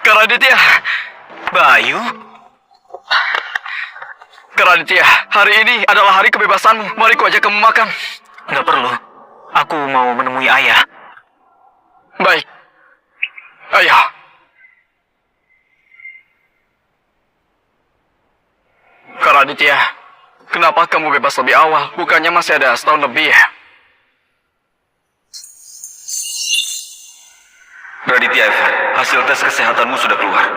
Karaditya, Bayu? Karaditya, hari ini adalah hari kebebasanmu. Mari ku ajak kamu makan. Nggak perlu. Aku mau menemui ayah. Baik. Ayah. Karaditya, kenapa kamu bebas lebih awal? Bukannya masih ada setahun lebih ya? Raditya Evan, hasil tes kesehatanmu sudah keluar.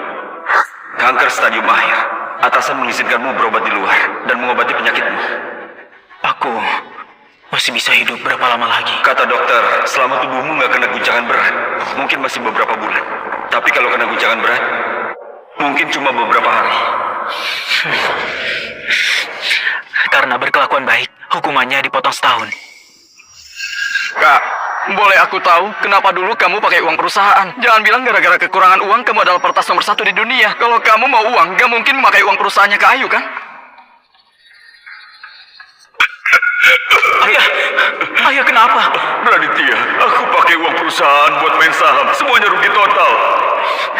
Kanker stadium akhir. Atasan mengizinkanmu berobat di luar dan mengobati penyakitmu. Aku masih bisa hidup berapa lama lagi? Kata dokter, selama tubuhmu nggak kena guncangan berat, mungkin masih beberapa bulan. Tapi kalau kena guncangan berat, mungkin cuma beberapa hari. Karena berkelakuan baik, hukumannya dipotong setahun. Kak, boleh aku tahu kenapa dulu kamu pakai uang perusahaan? Jangan bilang gara-gara kekurangan uang kamu adalah peretas nomor 1 di dunia. Kalau kamu mau uang, gak mungkin memakai uang perusahaannya ke Ayu, kan? Ayah kenapa? Raditya, aku pakai uang perusahaan buat main saham. Semuanya rugi total.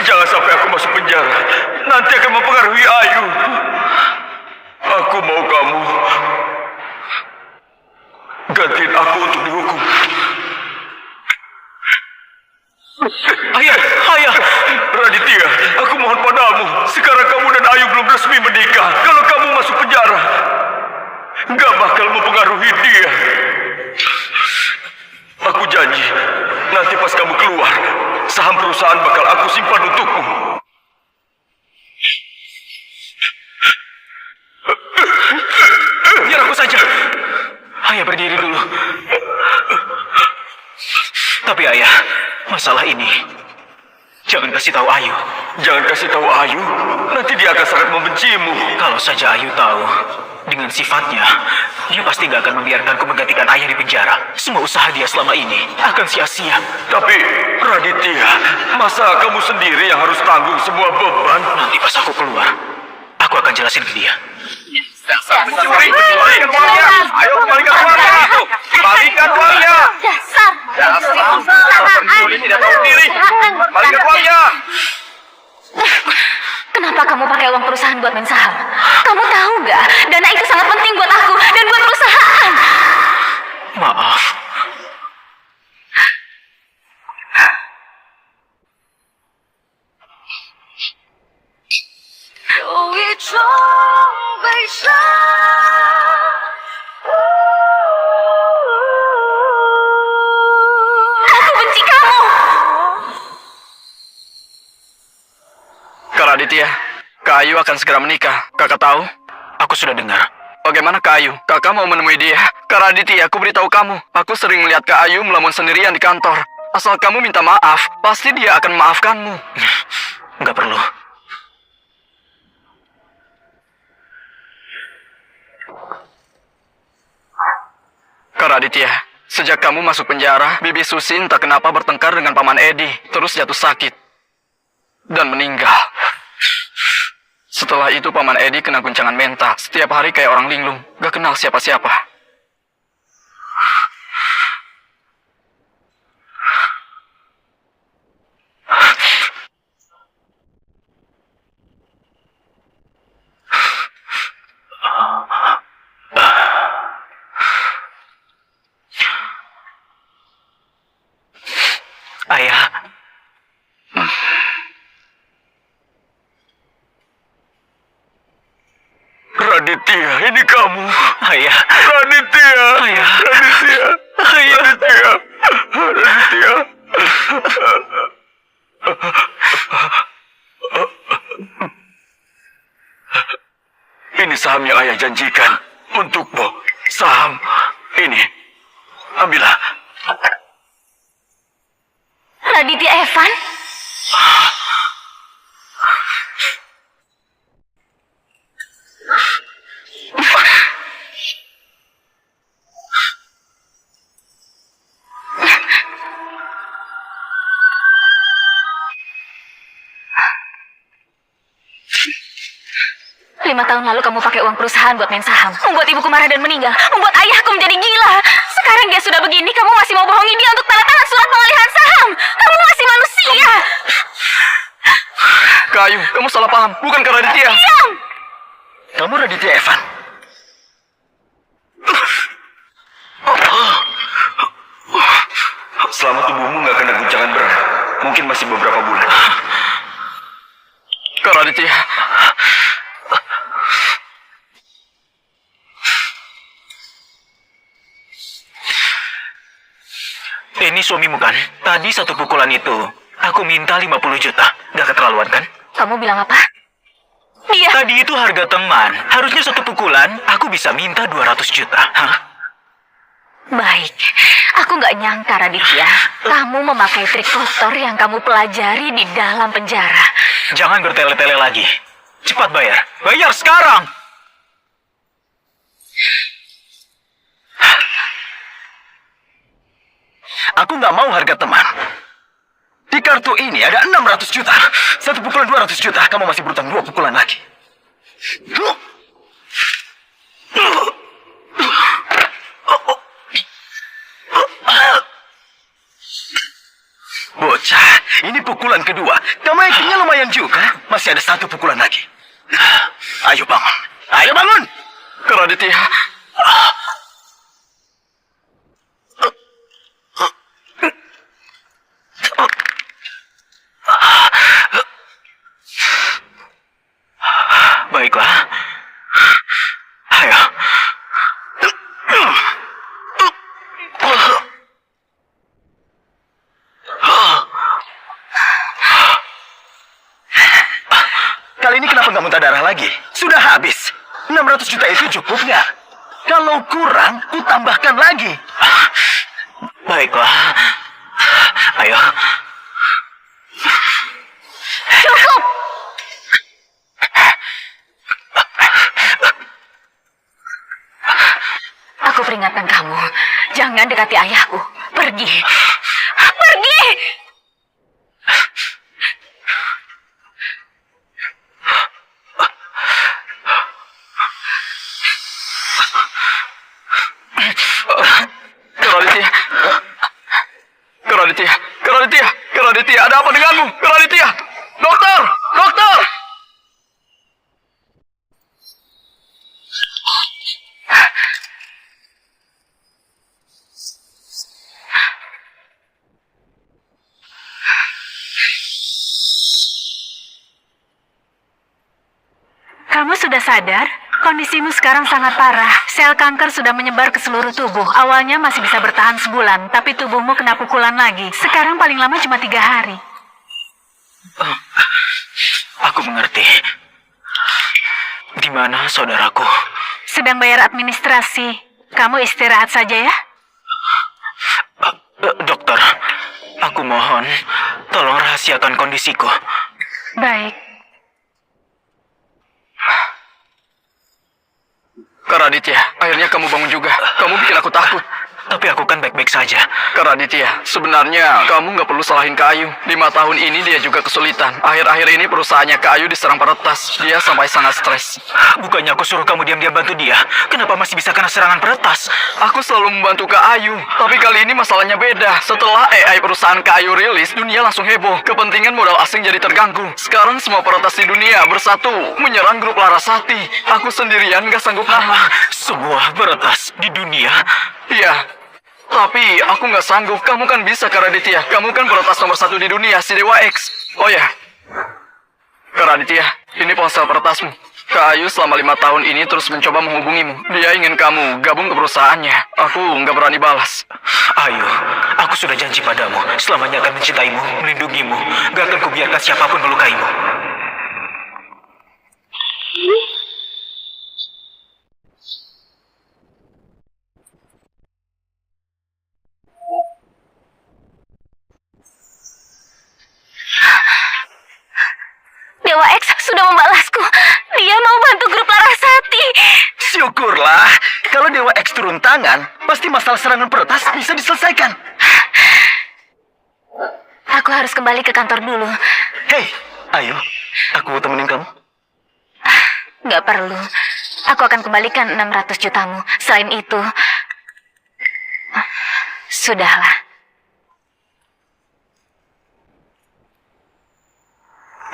Jangan sampai aku masuk penjara. Nanti akan mempengaruhi Ayu. Aku mau kamu gantiin aku untuk dihukum. Ayah! Raditya, aku mohon padamu. Sekarang kamu dan Ayu belum resmi menikah. Kalau kamu masuk penjara, nggak bakal mempengaruhi dia. Aku janji, nanti pas kamu keluar, saham perusahaan bakal aku simpan untukmu. Biar aku saja. Ayah berdiri dulu. Tapi ayah, masalah ini jangan kasih tahu Ayu. Jangan kasih tahu Ayu, nanti dia akan sangat membencimu. Kalau saja Ayu tahu, dengan sifatnya, dia pasti gak akan membiarkanku menggantikan ayah di penjara. Semua usaha dia selama ini akan sia-sia. Tapi, Raditya, masa kamu sendiri yang harus tanggung semua beban? Nanti pas aku keluar, aku akan jelasin ke dia. Pencuri, kembalikan uangnya! Ayo kembalikan uangnya! Kembalikan uangnya! Dasar pencuri tidak tahu diri! Kembalikan uangnya! Kenapa kamu pakai uang perusahaan buat main saham? Kamu tahu nggak? Dana itu sangat penting buat aku dan buat perusahaan. Maaf. Aku benci kamu. Karaditya, Kak Ayu akan segera menikah. Kakak tahu? Aku sudah dengar. Bagaimana Kak Ayu? Kakak mau menemui dia? Karaditya, aku beritahu kamu. Aku sering melihat Kak Ayu melamun sendirian di kantor. Asal kamu minta maaf, pasti dia akan memaafkanmu. Nggak perlu. Karaditya, sejak kamu masuk penjara, Bibi Susi entah kenapa bertengkar dengan Paman Edi, terus jatuh sakit dan meninggal. Setelah itu Paman Edi kena guncangan mental. Setiap hari kayak orang linglung, gak kenal siapa-siapa. Ayah, Raditya, ini kamu. ayah, Raditya. ayah, Raditya. ayah. Raditya. Raditya. Ini saham yang ayah janjikan untukmu. Saham ini. Ambillah. Raditya Evan? 5 tahun lalu kamu pakai uang perusahaan buat main saham, membuat ibuku marah dan meninggal, membuat ayahku menjadi gila. Sekarang dia sudah begini, kamu masih mau bohongi dia untuk tanda tangan surat pengalihan saham. Kamu masih manusia. Kak Ayu, kamu salah paham. Bukan Kak Raditya. Diam! Kamu Raditya Evan. Selama tubuhmu nggak kena guncangan berat, mungkin masih beberapa bulan. Kak Raditya. Ini suamimu kan? Tadi satu pukulan itu, aku minta 50 juta. Gak keterlaluan kan? Kamu bilang apa? Dia... Tadi itu harga teman. Harusnya satu pukulan, aku bisa minta 200 juta. Hah? Baik, aku nggak nyangka Raditya, kamu memakai trik kotor yang kamu pelajari di dalam penjara. Jangan bertele-tele lagi. Cepat bayar. Bayar sekarang! Aku nggak mau harga teman. Di kartu ini ada 600 juta. Satu pukulan 200 juta. Kamu masih berutang 2 pukulan lagi. Bocah, ini pukulan kedua. Kamu yakinnya lumayan juga. Masih ada 1 pukulan lagi. Ayo bangun. Ayo bangun. Kak Raditya. Baiklah. Ayo. Kali ini kenapa nggak muntah darah lagi? Sudah habis. 600 juta itu cukup nggak? Kalau kurang, ku tambahkan lagi. Baiklah. Ayo. Cukup! Aku peringatkan kamu, jangan dekati ayahku. Pergi. Pergi! Kak Raditya. Kak Raditya. Kak Raditya. Kak Raditya, ada apa denganmu? Kak Raditya. Dokter! Dokter! Kamu sudah sadar? Kondisimu sekarang sangat parah. Sel kanker sudah menyebar ke seluruh tubuh. Awalnya masih bisa bertahan sebulan, tapi tubuhmu kena pukulan lagi. Sekarang paling lama cuma 3 hari. Aku mengerti. Di mana saudaraku? Sedang bayar administrasi. Kamu istirahat saja ya. Dokter, aku mohon, tolong rahasiakan kondisiku. Baik. Kak Raditya, akhirnya kamu bangun juga. Kamu bikin aku takut. Tapi aku kan baik-baik saja. Kak Raditya, sebenarnya kamu nggak perlu salahin Kak Ayu. 5 tahun ini dia juga kesulitan. Akhir-akhir ini perusahaannya Kak Ayu diserang peretas. Dia sampai sangat stres. Bukannya aku suruh kamu diam-diam bantu dia. Kenapa masih bisa kena serangan peretas? Aku selalu membantu Kak Ayu. Tapi kali ini masalahnya beda. Setelah AI perusahaan Kak Ayu rilis, dunia langsung heboh. Kepentingan modal asing jadi terganggu. Sekarang semua peretas di dunia bersatu menyerang grup Larasati. Aku sendirian nggak sanggup nahan. Semua peretas di dunia. Iya. Tapi aku nggak sanggup. Kamu kan bisa, Kak Raditya. Kamu kan peretas nomor 1 di dunia, si Dewa X. Oh ya, Kak Raditya, ini ponsel peretasmu. Kak Ayu selama 5 tahun ini terus mencoba menghubungimu. Dia ingin kamu gabung ke perusahaannya. Aku nggak berani balas. Ayo, aku sudah janji padamu. Selamanya akan mencintaimu, melindungimu. Gak akan kubiarkan siapapun melukaimu. Dewa X sudah membalasku. Dia mau bantu grup Larasati. Syukurlah. Kalau Dewa X turun tangan, pasti masalah serangan peretas bisa diselesaikan. Aku harus kembali ke kantor dulu. Hei, ayo. Aku temenin kamu. Nggak perlu. Aku akan kembalikan 600 jutamu. Selain itu, sudahlah.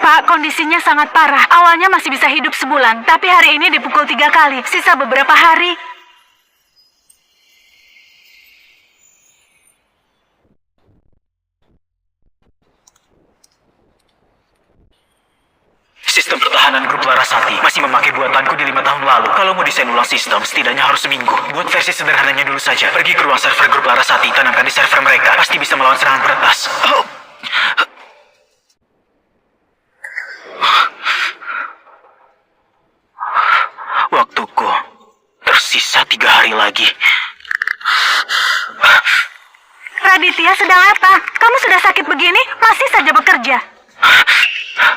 Pak, kondisinya sangat parah. Awalnya masih bisa hidup sebulan, tapi hari ini dipukul 3 kali. Sisa beberapa hari. Sistem pertahanan grup Larasati masih memakai buatanku di 5 tahun lalu. Kalau mau desain ulang sistem, setidaknya harus seminggu. Buat versi sederhananya dulu saja. Pergi ke ruang server grup Larasati, tanamkan di server mereka. Pasti bisa melawan serangan peretas. Waktuku tersisa 3 hari lagi. Raditya, sedang apa? Kamu sudah sakit begini, masih saja bekerja.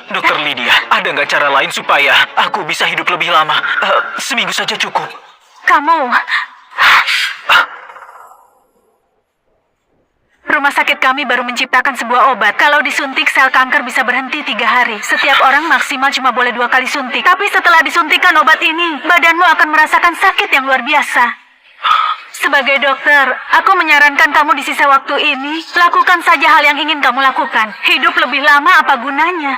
Dokter Lydia, ada nggak cara lain supaya aku bisa hidup lebih lama? Seminggu saja cukup. Kamu... Rumah sakit kami baru menciptakan sebuah obat. Kalau disuntik, sel kanker bisa berhenti 3 hari. Setiap orang maksimal cuma boleh 2 kali suntik. Tapi setelah disuntikan obat ini, badanmu akan merasakan sakit yang luar biasa. Sebagai dokter, aku menyarankan kamu di sisa waktu ini, lakukan saja hal yang ingin kamu lakukan. Hidup lebih lama apa gunanya?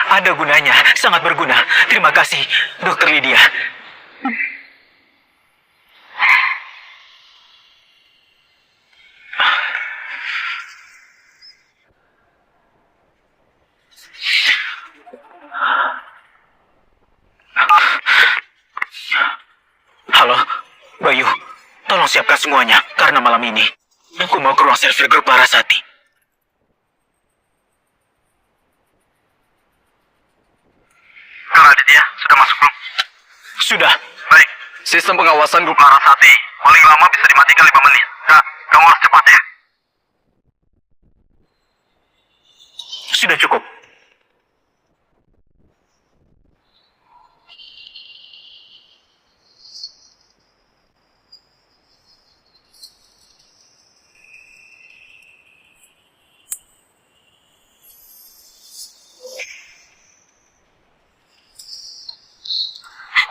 Ada gunanya, sangat berguna. Terima kasih, Dokter Lydia. Halo, Bayu. Tolong siapkan semuanya, karena malam ini aku mau ke ruang server grup Larasati. Kak Raditya, sudah masuk belum? Sudah. Baik. Sistem pengawasan grup Larasati, paling lama bisa dimatikan 5 menit. Kak, kamu harus cepat ya. Sudah cukup.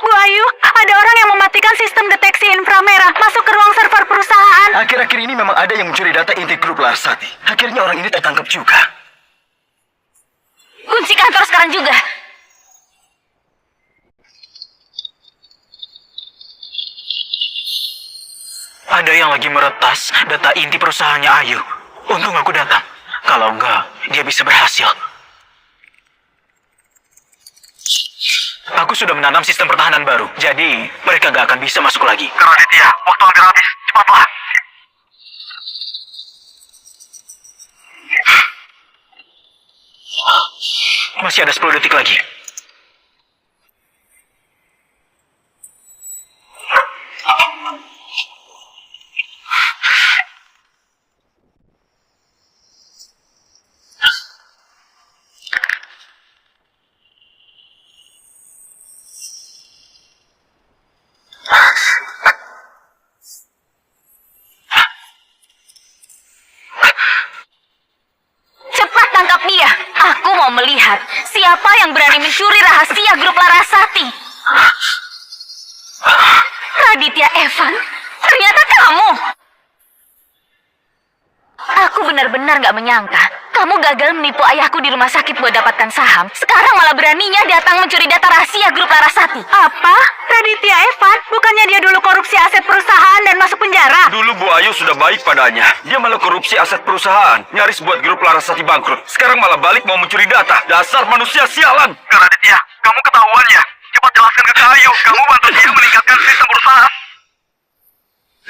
Bu Ayu, ada orang yang mematikan sistem deteksi inframerah masuk ke ruang server perusahaan. Akhir-akhir ini memang ada yang mencuri data inti grup Larasati. Akhirnya orang ini tertangkap juga. Kunci kantor sekarang juga. Ada yang lagi meretas data inti perusahaannya Ayu. Untung aku datang. Kalau enggak, dia bisa berhasil. Aku sudah menanam sistem pertahanan baru, jadi mereka nggak akan bisa masuk lagi. Kak Raditya, waktu hampir habis. Cepatlah. Masih ada 10 detik lagi. Cepat tangkap dia. Aku mau melihat siapa yang berani mencuri rahasia grup Larasati. Raditya Evan, ternyata kamu. Aku benar-benar gak menyangka kamu gagal menipu ayahku di rumah sakit buat dapatkan saham. Sekarang malah beraninya datang mencuri data rahasia grup Larasati. Apa? Raditya Evan? Bukannya dia dulu korupsi aset perusahaan dan masuk penjara? Dulu Bu Ayu sudah baik padanya. Dia malah korupsi aset perusahaan. Nyaris buat grup Larasati bangkrut. Sekarang malah balik mau mencuri data. Dasar manusia sialan. Kak Raditya, kamu ketahuan ya? Cepat jelaskan ke Kak Ayu. Kamu bantu dia meningkatkan sistem perusahaan.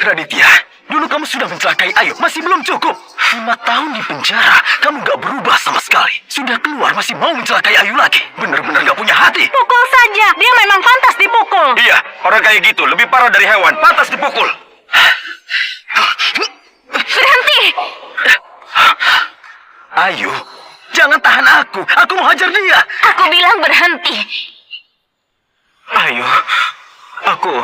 Raditya, dulu kamu sudah mencelakai Ayu, masih belum cukup. 5 tahun di penjara, kamu gak berubah sama sekali. Sudah keluar masih mau mencelakai Ayu lagi. Benar-benar gak punya hati. Pukul saja, dia memang pantas dipukul. Iya, orang kayak gitu lebih parah dari hewan. Pantas dipukul. Berhenti! Ayu, jangan tahan aku. Aku mau hajar dia. Aku bilang berhenti. Ayu, aku...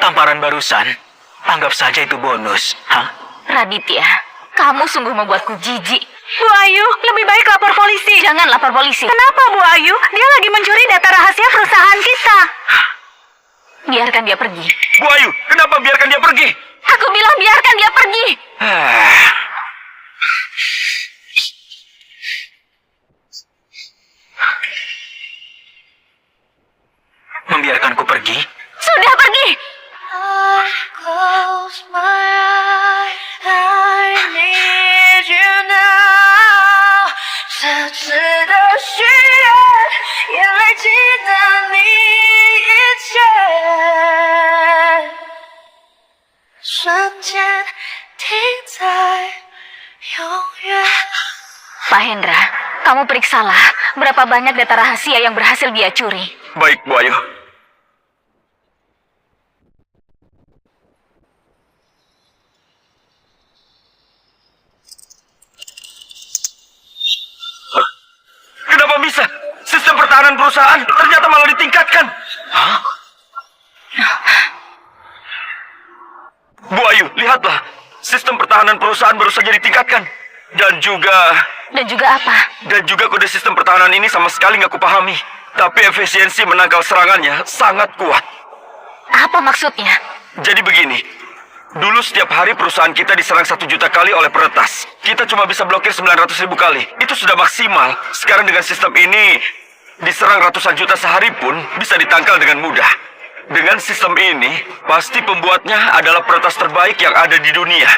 Tamparan barusan, anggap saja itu bonus. Hah? Raditya, kamu sungguh membuatku jijik. Bu Ayu, lebih baik lapor polisi. Jangan lapor polisi. Kenapa Bu Ayu? Dia lagi mencuri data rahasia perusahaan kita. Biarkan dia pergi. Bu Ayu, kenapa biarkan dia pergi? Aku bilang biarkan dia pergi. Membiarkanku pergi? Sudah pergi. Pak Hendra, kamu periksalah berapa banyak data rahasia yang berhasil dia curi. Baik, Bu Ayu. Kenapa bisa? Sistem pertahanan perusahaan ternyata malah ditingkatkan. Hah? Bu Ayu, lihatlah. Sistem pertahanan perusahaan baru saja ditingkatkan. Dan juga apa? kode sistem pertahanan ini sama sekali nggak kupahami. Tapi efisiensi menangkal serangannya sangat kuat. Apa maksudnya? Jadi begini, dulu setiap hari perusahaan kita diserang 1 juta kali oleh peretas. Kita cuma bisa blokir 900.000 kali. Itu sudah maksimal. Sekarang dengan sistem ini, diserang ratusan juta sehari pun bisa ditangkal dengan mudah. Dengan sistem ini, pasti pembuatnya adalah peretas terbaik yang ada di dunia.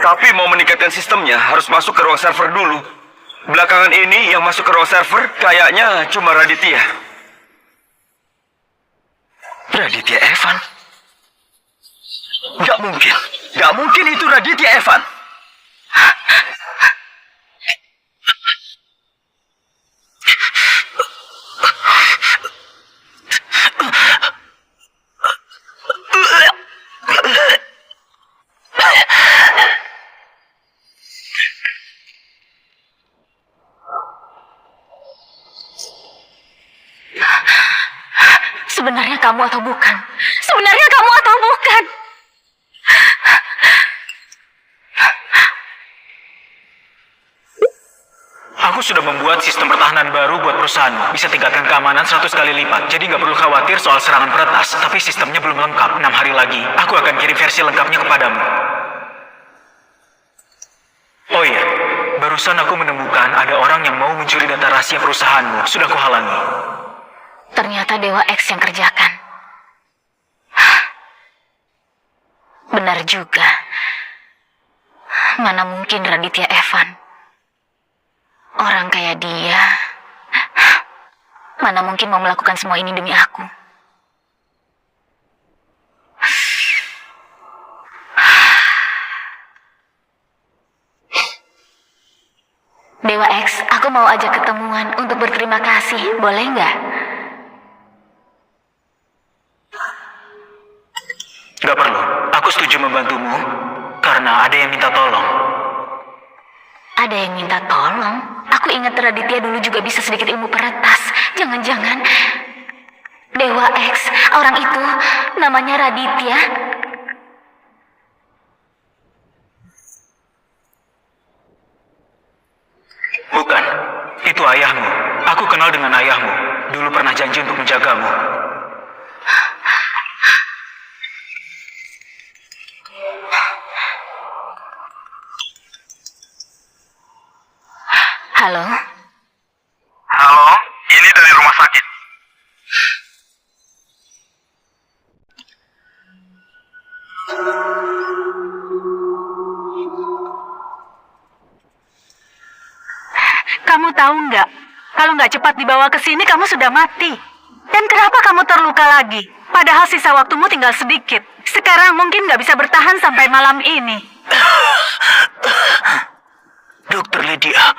Tapi mau meningkatkan sistemnya harus masuk ke ruang server dulu. Belakangan ini yang masuk ke ruang server kayaknya cuma Raditya. Raditya Evan? Gak mungkin. Gak mungkin itu Raditya Evan. Sebenarnya kamu atau bukan? Sebenarnya kamu atau bukan? Aku sudah membuat sistem pertahanan baru buat perusahaanmu. Bisa tingkatkan keamanan 100 kali lipat. Jadi nggak perlu khawatir soal serangan peretas. Tapi sistemnya belum lengkap. 6 hari lagi, aku akan kirim versi lengkapnya kepadamu. Oh iya, barusan aku menemukan ada orang yang mau mencuri data rahasia perusahaanmu. Sudah kuhalangi. Ternyata Dewa X yang kerjakan. Benar juga. Mana mungkin Raditya Evan. Orang kayak dia. Mana mungkin mau melakukan semua ini demi aku. Dewa X, aku mau ajak ketemuan untuk berterima kasih. Boleh nggak? Gak perlu. Aku setuju membantumu karena ada yang minta tolong. Ada yang minta tolong? Aku ingat Raditya dulu juga bisa sedikit ilmu peretas. Jangan-jangan Dewa X, orang itu namanya Raditya. Bukan. Itu ayahmu. Aku kenal dengan ayahmu. Dulu pernah janji untuk menjagamu. Halo? Halo, ini dari rumah sakit. Kamu tahu nggak? Kalau nggak cepat dibawa ke sini, kamu sudah mati. Dan kenapa kamu terluka lagi? Padahal sisa waktumu tinggal sedikit. Sekarang mungkin nggak bisa bertahan sampai malam ini. Dokter Lydia,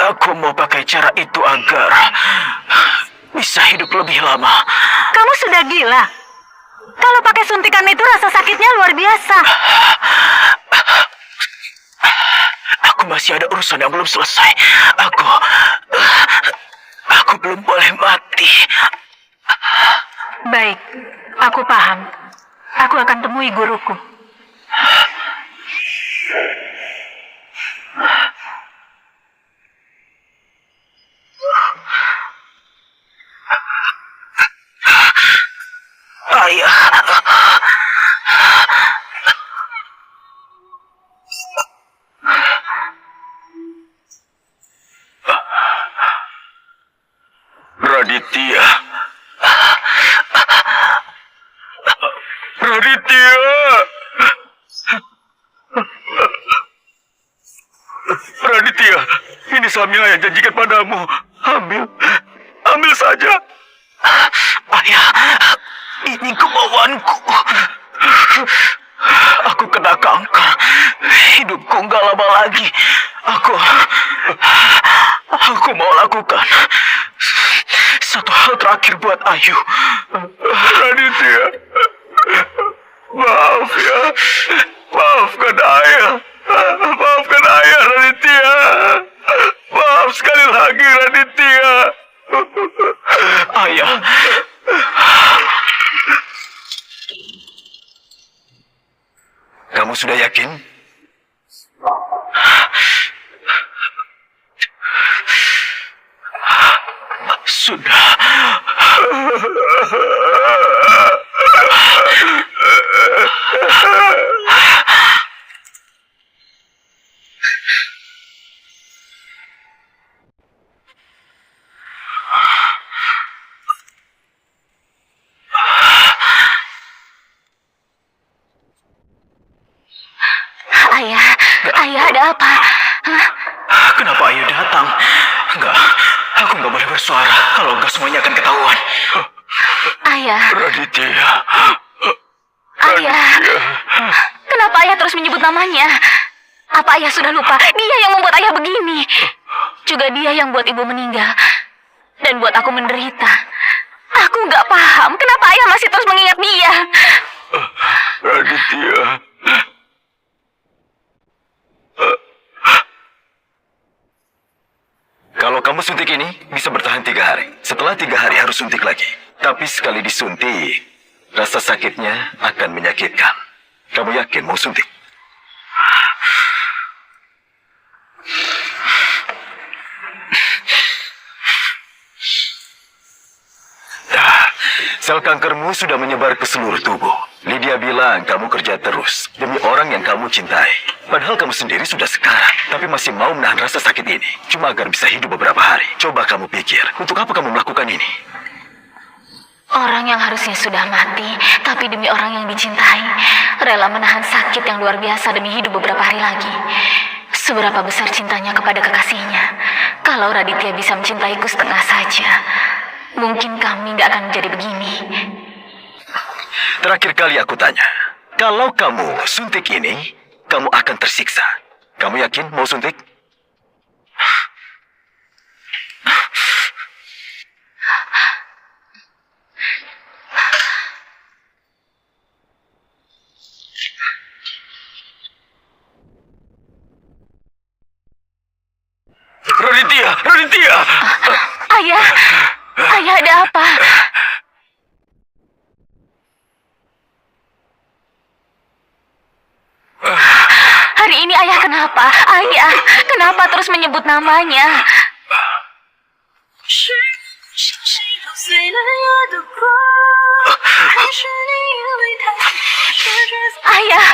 aku mau pakai cara itu agar bisa hidup lebih lama. Kamu sudah gila. Kalau pakai suntikan itu rasa sakitnya luar biasa. Aku masih ada urusan yang belum selesai. Aku belum boleh mati. Baik, aku paham. Aku akan temui guruku. saham yang ayah janjikan padamu. Ambil saja. Ayah, ini kemauanku. Aku kena kanker. Hidupku nggak lama lagi. Aku mau lakukan satu hal terakhir buat Ayu. Raditya, maaf ya. Maafkan ayah. Maafkan ayah, Raditya. Maaf sekali lagi, Raditya. Ayah, Kamu sudah yakin? sudah. Ayah ada apa? Hah? Kenapa Ayu datang? Enggak, aku nggak boleh bersuara. Kalau enggak semuanya akan ketahuan. Ayah, Raditya. ayah. Kenapa ayah terus menyebut namanya? Apa ayah sudah lupa? Dia yang membuat ayah begini. Juga dia yang buat ibu meninggal. Dan buat aku menderita. Aku nggak paham kenapa ayah masih terus mengingat dia. Raditya. Kalau kamu suntik ini, bisa bertahan 3 hari. Setelah 3 hari harus suntik lagi. Tapi sekali disuntik, rasa sakitnya akan menyakitkan. Kamu yakin mau suntik? Sel kankermu sudah menyebar ke seluruh tubuh. Lydia bilang kamu kerja terus demi orang yang kamu cintai. Padahal kamu sendiri sudah sekarat, tapi masih mau menahan rasa sakit ini. Cuma agar bisa hidup beberapa hari. Coba kamu pikir, untuk apa kamu melakukan ini? Orang yang harusnya sudah mati, tapi demi orang yang dicintai, rela menahan sakit yang luar biasa demi hidup beberapa hari lagi. Seberapa besar cintanya kepada kekasihnya. Kalau Raditya bisa mencintaiku setengah saja, mungkin kami nggak akan menjadi begini. Terakhir kali aku tanya, kalau kamu suntik ini, kamu akan tersiksa. Kamu yakin mau suntik? Raditya, Raditya! Ayah, ayah ada apa? Hari ini ayah kenapa? Ayah, kenapa terus menyebut namanya? Ayah,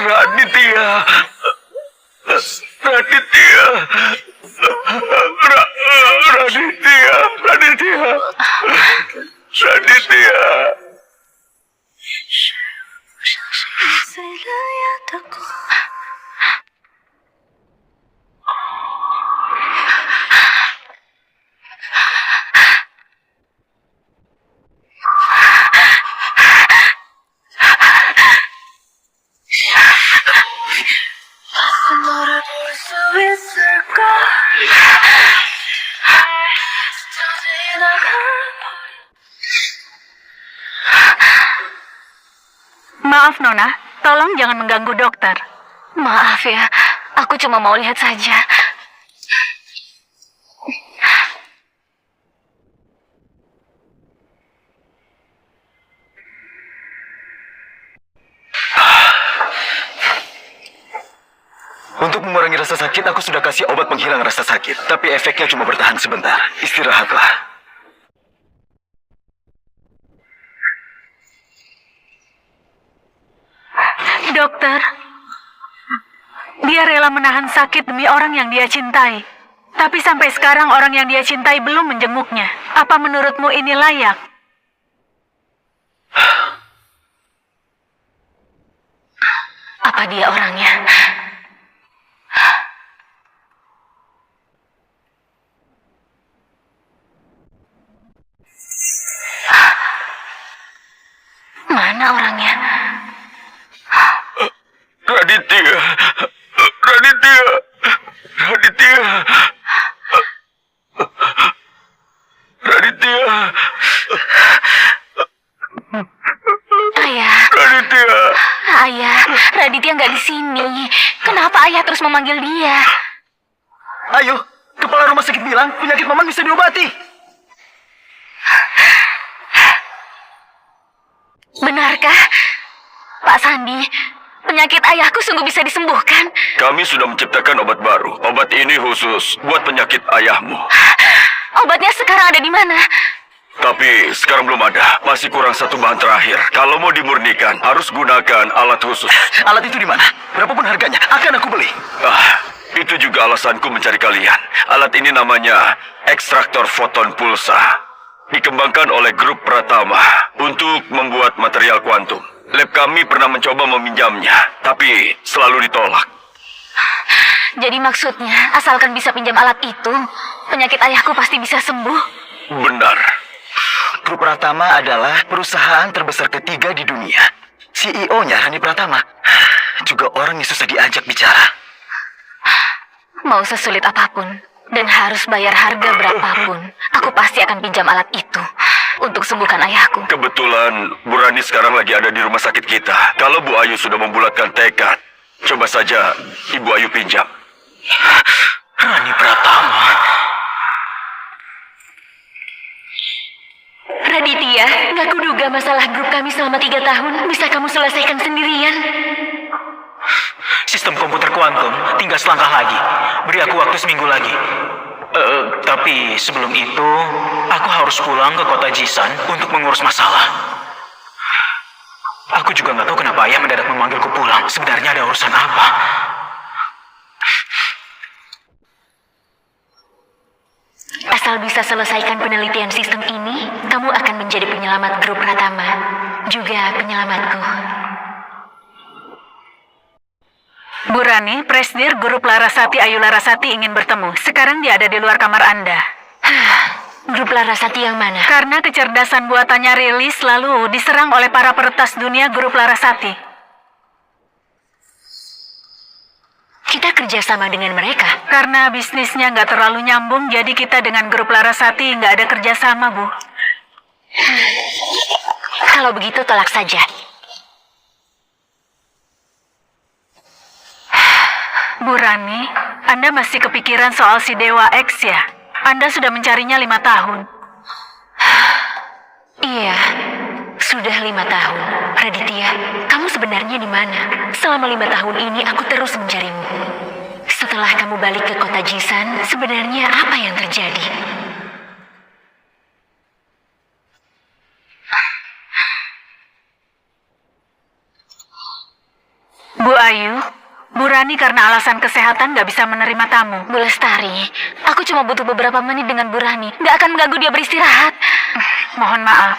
Raditya! Raditya! Raditya! Raditya! Raditya! Maaf, Nona. Tolong jangan mengganggu dokter. maaf ya, aku cuma mau lihat saja. Untuk mengurangi rasa sakit, aku sudah kasih obat penghilang rasa sakit. Tapi efeknya cuma bertahan sebentar. Istirahatlah. Dokter, dia rela menahan sakit demi orang yang dia cintai. Tapi sampai sekarang orang yang dia cintai belum menjenguknya. Apa menurutmu ini layak? Apa dia orangnya? Mana orangnya? Raditya. Raditya. Raditya. Raditya. Ayah, Raditya. ayah, Raditya nggak di sini. Kenapa ayah terus memanggil dia? Ayo, kepala rumah sakit bilang penyakit Maman bisa diobati. Benarkah? Pak Sandi, penyakit ayahku sungguh bisa disembuhkan. Kami sudah menciptakan obat baru. Obat ini khusus buat penyakit ayahmu. Obatnya sekarang ada di mana? Tapi sekarang belum ada. Masih kurang satu bahan terakhir. Kalau mau dimurnikan, harus gunakan alat khusus. Alat itu di mana? Berapapun harganya, akan aku beli. Itu juga alasanku mencari kalian. Alat ini namanya ekstraktor foton pulsa. Dikembangkan oleh grup Pratama untuk membuat material kuantum. Lab kami pernah mencoba meminjamnya, tapi selalu ditolak. Jadi maksudnya, asalkan bisa pinjam alat itu, penyakit ayahku pasti bisa sembuh. Benar. Grup Pratama adalah perusahaan terbesar ketiga di dunia. CEO-nya Rani Pratama. Juga orang yang susah diajak bicara. Mau sesulit apapun, dan harus bayar harga berapapun, aku pasti akan pinjam alat itu untuk sembuhkan ayahku. Kebetulan Bu Rani sekarang lagi ada di rumah sakit kita. Kalau Bu Ayu sudah membulatkan tekad, coba saja Ibu Ayu pinjam. Rani Pratama. Raditya, nggak kuduga masalah grup kami selama 3 tahun bisa kamu selesaikan sendirian. Sistem komputer kuantum tinggal selangkah lagi. Beri aku waktu seminggu lagi. Tapi sebelum itu, aku harus pulang ke kota Jisan untuk mengurus masalah. Aku juga nggak tahu kenapa ayah mendadak memanggilku pulang. Sebenarnya ada urusan apa? Asal bisa selesaikan penelitian sistem ini, kamu akan menjadi penyelamat grup Pratama, juga penyelamatku. Bu Rani, Presdir Grup Larasati Ayu Larasati ingin bertemu. Sekarang dia ada di luar kamar Anda. Grup Larasati yang mana? Karena kecerdasan buatannya rilis lalu diserang oleh para peretas dunia Grup Larasati. Kita kerjasama dengan mereka. Karena bisnisnya nggak terlalu nyambung, jadi kita dengan Grup Larasati nggak ada kerjasama, Bu. Kalau begitu tolak saja. Bu Rani, Anda masih kepikiran soal si Dewa X ya? Anda sudah mencarinya 5 tahun. Iya, sudah 5 tahun. Raditya, kamu sebenarnya di mana? Selama 5 tahun ini aku terus mencarimu. Setelah kamu balik ke kota Jisan, sebenarnya apa yang terjadi? Bu Ayu, Bu Rani karena alasan kesehatan nggak bisa menerima tamu. Bu Lestari, aku cuma butuh beberapa menit dengan Bu Rani. Nggak akan mengganggu dia beristirahat. Mohon maaf.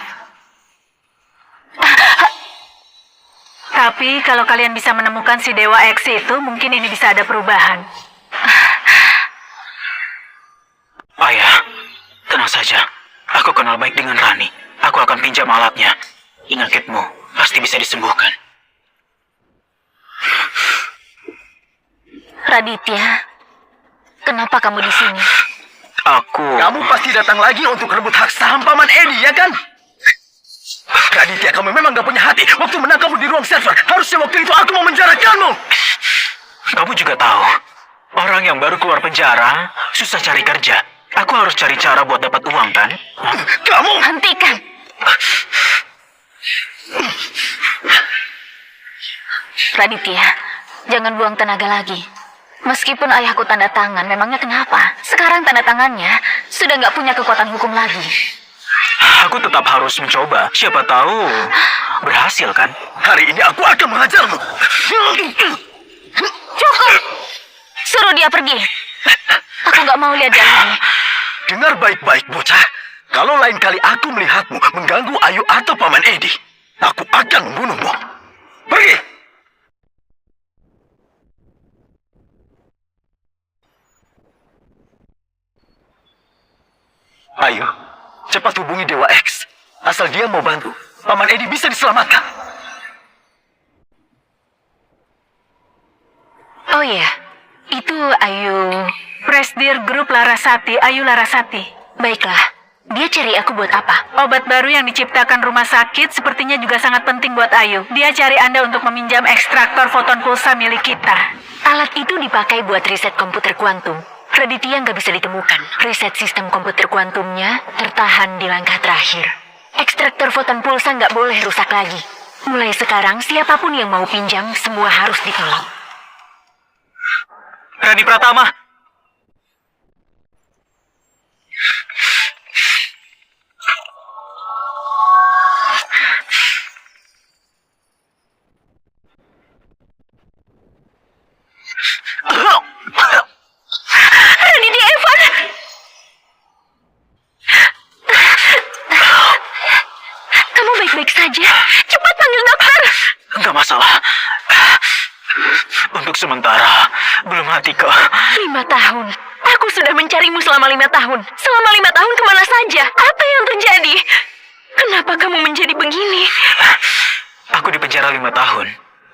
Tapi kalau kalian bisa menemukan si Dewa X itu, mungkin ini bisa ada perubahan. Ayah, tenang saja. Aku kenal baik dengan Rani. Aku akan pinjam alatnya. Penyakitmu pasti bisa disembuhkan. Raditya, kenapa kamu di sini? Kamu pasti datang lagi untuk rebut hak saham Paman Edi, ya kan? Raditya, kamu memang gak punya hati. Waktu menangkapmu di ruang server, harusnya waktu itu aku mau menjarakanmu. Kamu juga tahu, orang yang baru keluar penjara susah cari kerja. Aku harus cari cara buat dapat uang, kan? Kamu... Hentikan! Raditya, jangan buang tenaga lagi. Meskipun ayahku tanda tangan, memangnya kenapa? Sekarang tanda tangannya sudah nggak punya kekuatan hukum lagi. Aku tetap harus mencoba. Siapa tahu berhasil, kan? Hari ini aku akan mengajarmu. Cukup! Suruh dia pergi. Aku nggak mau lihat jalan ini. Dengar baik-baik, bocah. Kalau lain kali aku melihatmu mengganggu Ayu atau Paman Edi, aku akan membunuhmu. Pergi! Ayo, cepat hubungi Dewa X. Asal dia mau bantu, Paman Edi bisa diselamatkan. Oh iya, itu Ayu. Presdir Grup Larasati, Ayu Larasati. Baiklah, dia cari aku buat apa? Obat baru yang diciptakan rumah sakit sepertinya juga sangat penting buat Ayu. Dia cari Anda untuk meminjam ekstraktor foton pulsa milik kita. Alat itu dipakai buat riset komputer kuantum. Raditya nggak bisa ditemukan. Riset sistem komputer kuantumnya tertahan di langkah terakhir. Ekstraktor foton pulsa nggak boleh rusak lagi. Mulai sekarang, siapapun yang mau pinjam, semua harus ditolong. Rani Pratama. Raditya Evan! Kamu baik-baik saja? Cepat panggil dokter! Nggak masalah. Untuk sementara, belum mati kok. 5 tahun. Aku sudah mencarimu selama 5 tahun. Selama 5 tahun kemana saja? Apa yang terjadi? Kenapa kamu menjadi begini? Aku di penjara 5 tahun.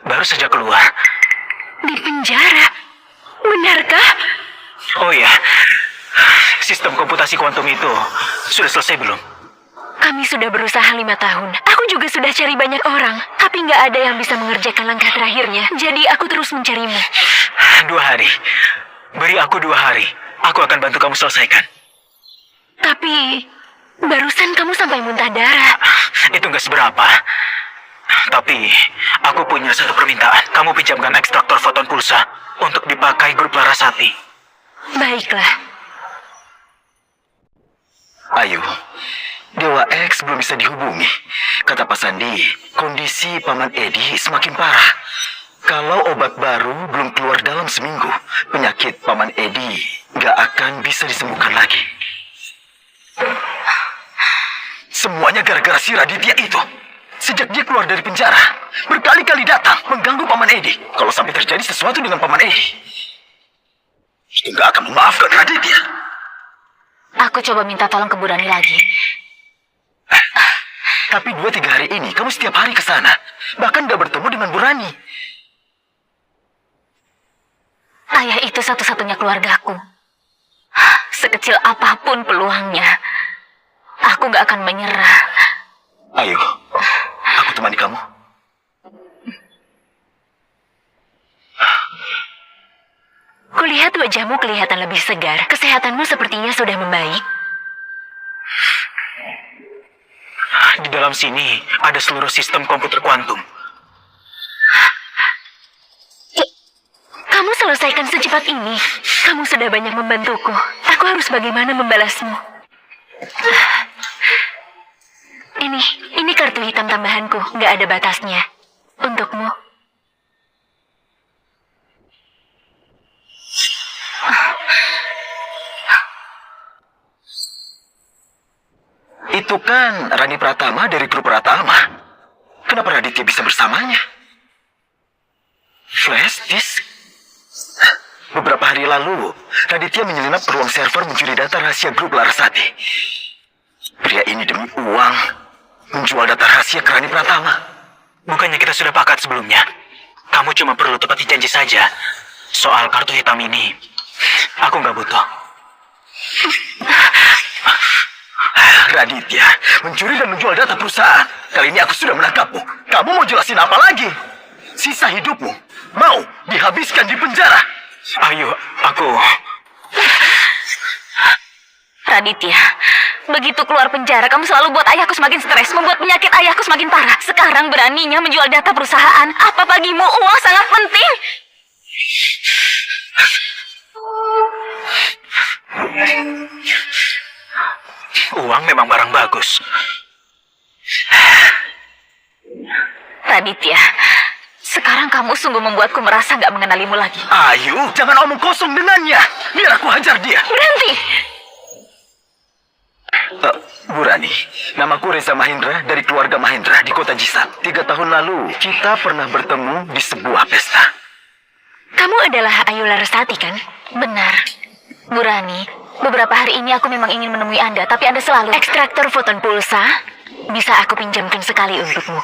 Baru saja keluar. Di penjara? Benarkah? Oh ya, sistem komputasi kuantum itu sudah selesai belum? Kami sudah berusaha 5 tahun. Aku juga sudah cari banyak orang. Tapi nggak ada yang bisa mengerjakan langkah terakhirnya. Jadi aku terus mencarimu. 2 hari. Beri aku 2 hari. Aku akan bantu kamu selesaikan. Tapi barusan kamu sampai muntah darah. Itu nggak seberapa. Tapi aku punya satu permintaan. Kamu pinjamkan ekstraktor foton pulsa untuk dipakai Grup Larasati. Baiklah. Ayu, Dewa X belum bisa dihubungi. Kata Pak Sandi, kondisi Paman Edi semakin parah. Kalau obat baru belum keluar dalam seminggu, penyakit Paman Edi nggak akan bisa disembuhkan lagi. Semuanya gara-gara si Raditya itu. Sejak dia keluar dari penjara, berkali-kali datang mengganggu Paman Edi. Kalau sampai terjadi sesuatu dengan Paman Edi, itu nggak akan memaafkan Raditya. Aku coba minta tolong ke Bu Rani lagi. Tapi 2-3 hari ini kamu setiap hari ke sana. Bahkan udah bertemu dengan Bu Rani. Ayah itu satu-satunya keluargaku. Sekecil apapun peluangnya, aku gak akan menyerah. Ayo, aku temani kamu. Kulihat wajahmu kelihatan lebih segar. Kesehatanmu sepertinya sudah membaik. Di dalam sini ada seluruh sistem komputer kuantum. Kamu selesaikan secepat ini. Kamu sudah banyak membantuku. Aku harus bagaimana membalasmu? Ini kartu hitam tambahanku. Nggak ada batasnya. Untukmu. Itu kan Rani Pratama dari Grup Pratama. Kenapa Raditya bisa bersamanya? Flash disk? Beberapa hari lalu, Raditya menyelinap ke ruang server mencuri data rahasia Grup Larasati. Pria ini demi uang menjual data rahasia ke Rani Pratama. Bukannya kita sudah pakat sebelumnya? Kamu cuma perlu tepati janji saja. Soal kartu hitam ini, aku nggak butuh. Raditya mencuri dan menjual data perusahaan. Kali ini aku sudah menangkapmu. Kamu mau jelasin apa lagi? Sisa hidupmu mau dihabiskan di penjara. Ayo, aku... Raditya, begitu keluar penjara, kamu selalu buat ayahku semakin stres, membuat penyakit ayahku semakin parah. Sekarang beraninya menjual data perusahaan. Apa bagimu uang sangat penting? Uang memang barang bagus. Raditya, Sekarang kamu sungguh membuatku merasa nggak mengenalimu lagi. Ayu, jangan omong kosong dengannya. Biar aku hajar dia. Berhenti! Bu Rani, namaku Reza Mahendra dari keluarga Mahendra di kota Jisan. 3 tahun lalu, kita pernah bertemu di sebuah pesta. Kamu adalah Ayu Larasati, kan? Benar. Bu Rani, beberapa hari ini aku memang ingin menemui Anda, tapi Anda selalu... Ekstraktor foton pulsa bisa aku pinjamkan sekali untukmu.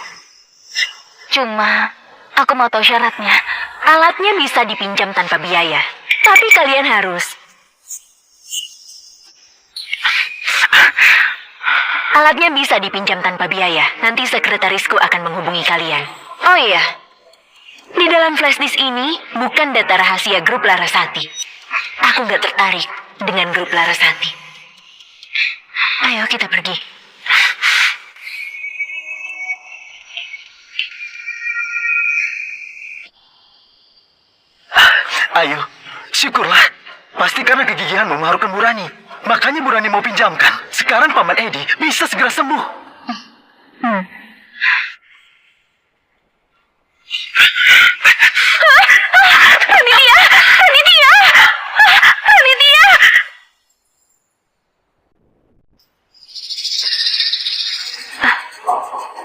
Cuma, aku mau tahu syaratnya. Alatnya bisa dipinjam tanpa biaya. Tapi kalian harus... Alatnya bisa dipinjam tanpa biaya. Nanti sekretarisku akan menghubungi kalian. Oh iya, di dalam flash disk ini bukan data rahasia grup Larasati. Aku nggak tertarik dengan grup Larasati. Ayo kita pergi. Ayu, syukurlah. Pasti karena kegigihanmu mengharukan Bu Rani. Makanya Bu Rani mau pinjamkan. Sekarang Paman Edi bisa segera sembuh. Raditya! Raditya! Raditya!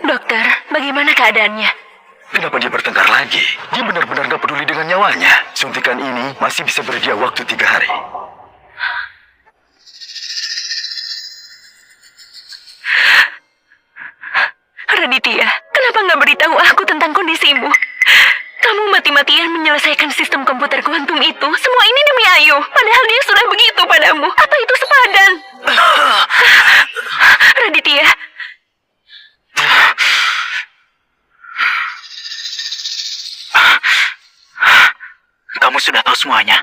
Dokter, bagaimana keadaannya? Kenapa dia bertengkar lagi? Dia benar-benar gak peduli dengan nyawanya. Suntikan ini masih bisa beri dia waktu 3 hari. Raditya, kenapa nggak beritahu aku tentang kondisimu? Kamu mati-matian menyelesaikan sistem komputer kuantum itu. Semua ini demi Ayu. Padahal dia sudah begitu padamu. Apa itu sepadan? Raditya. Kamu sudah tahu semuanya.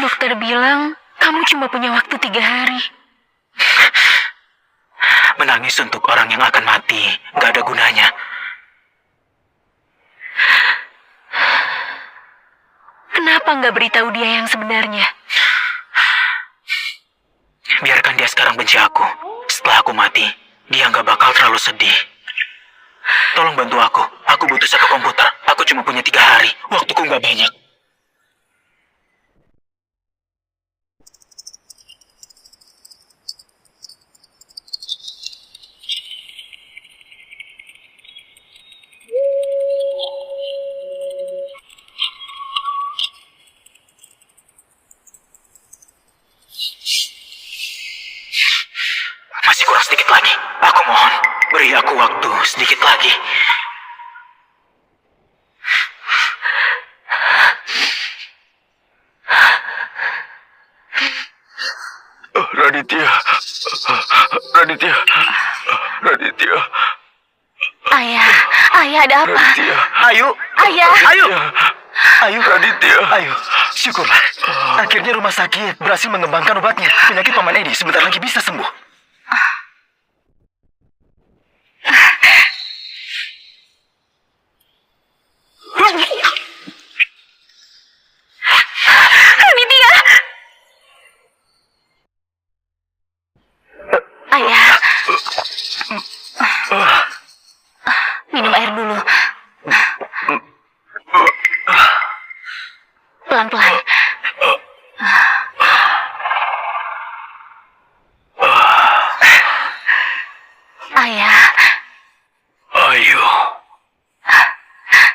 Dokter bilang kamu cuma punya waktu 3 hari. Menangis untuk orang yang akan mati, gak ada gunanya. Kenapa nggak beritahu dia yang sebenarnya? Biarkan dia sekarang benci aku. Setelah aku mati, dia gak bakal terlalu sedih. Tolong bantu aku. Aku butuh satu komputer. Aku cuma punya 3 hari. Waktuku gak banyak. Masih kurang sedikit lagi. Aku mohon, beri aku waktu sedikit lagi. Raditya. Raditya. Raditya. Ayah, ayah ada apa? Raditya. Ayu, Ayah, Ayu, Ayu, Raditya. Ayu, syukurlah. Akhirnya rumah sakit berhasil mengembangkan obatnya. Penyakit Paman Edi sebentar lagi bisa sembuh. Raditya. Ayah. Minum air dulu. Pelan-pelan. Ayah, Ayu.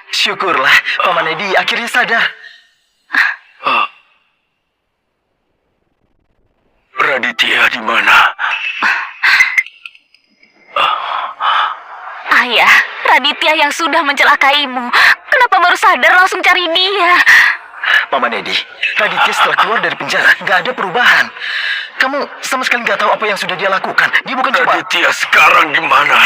Syukurlah, Paman Edi akhirnya sadar. Raditya di mana? ayah, Raditya yang sudah mencelakaimu. Kenapa baru sadar langsung cari dia? Paman Edi, Raditya setelah keluar dari penjara nggak ada perubahan. Kamu sama sekali nggak tahu apa yang sudah dia lakukan. Dia bukan cuma... Raditya sekarang di mana?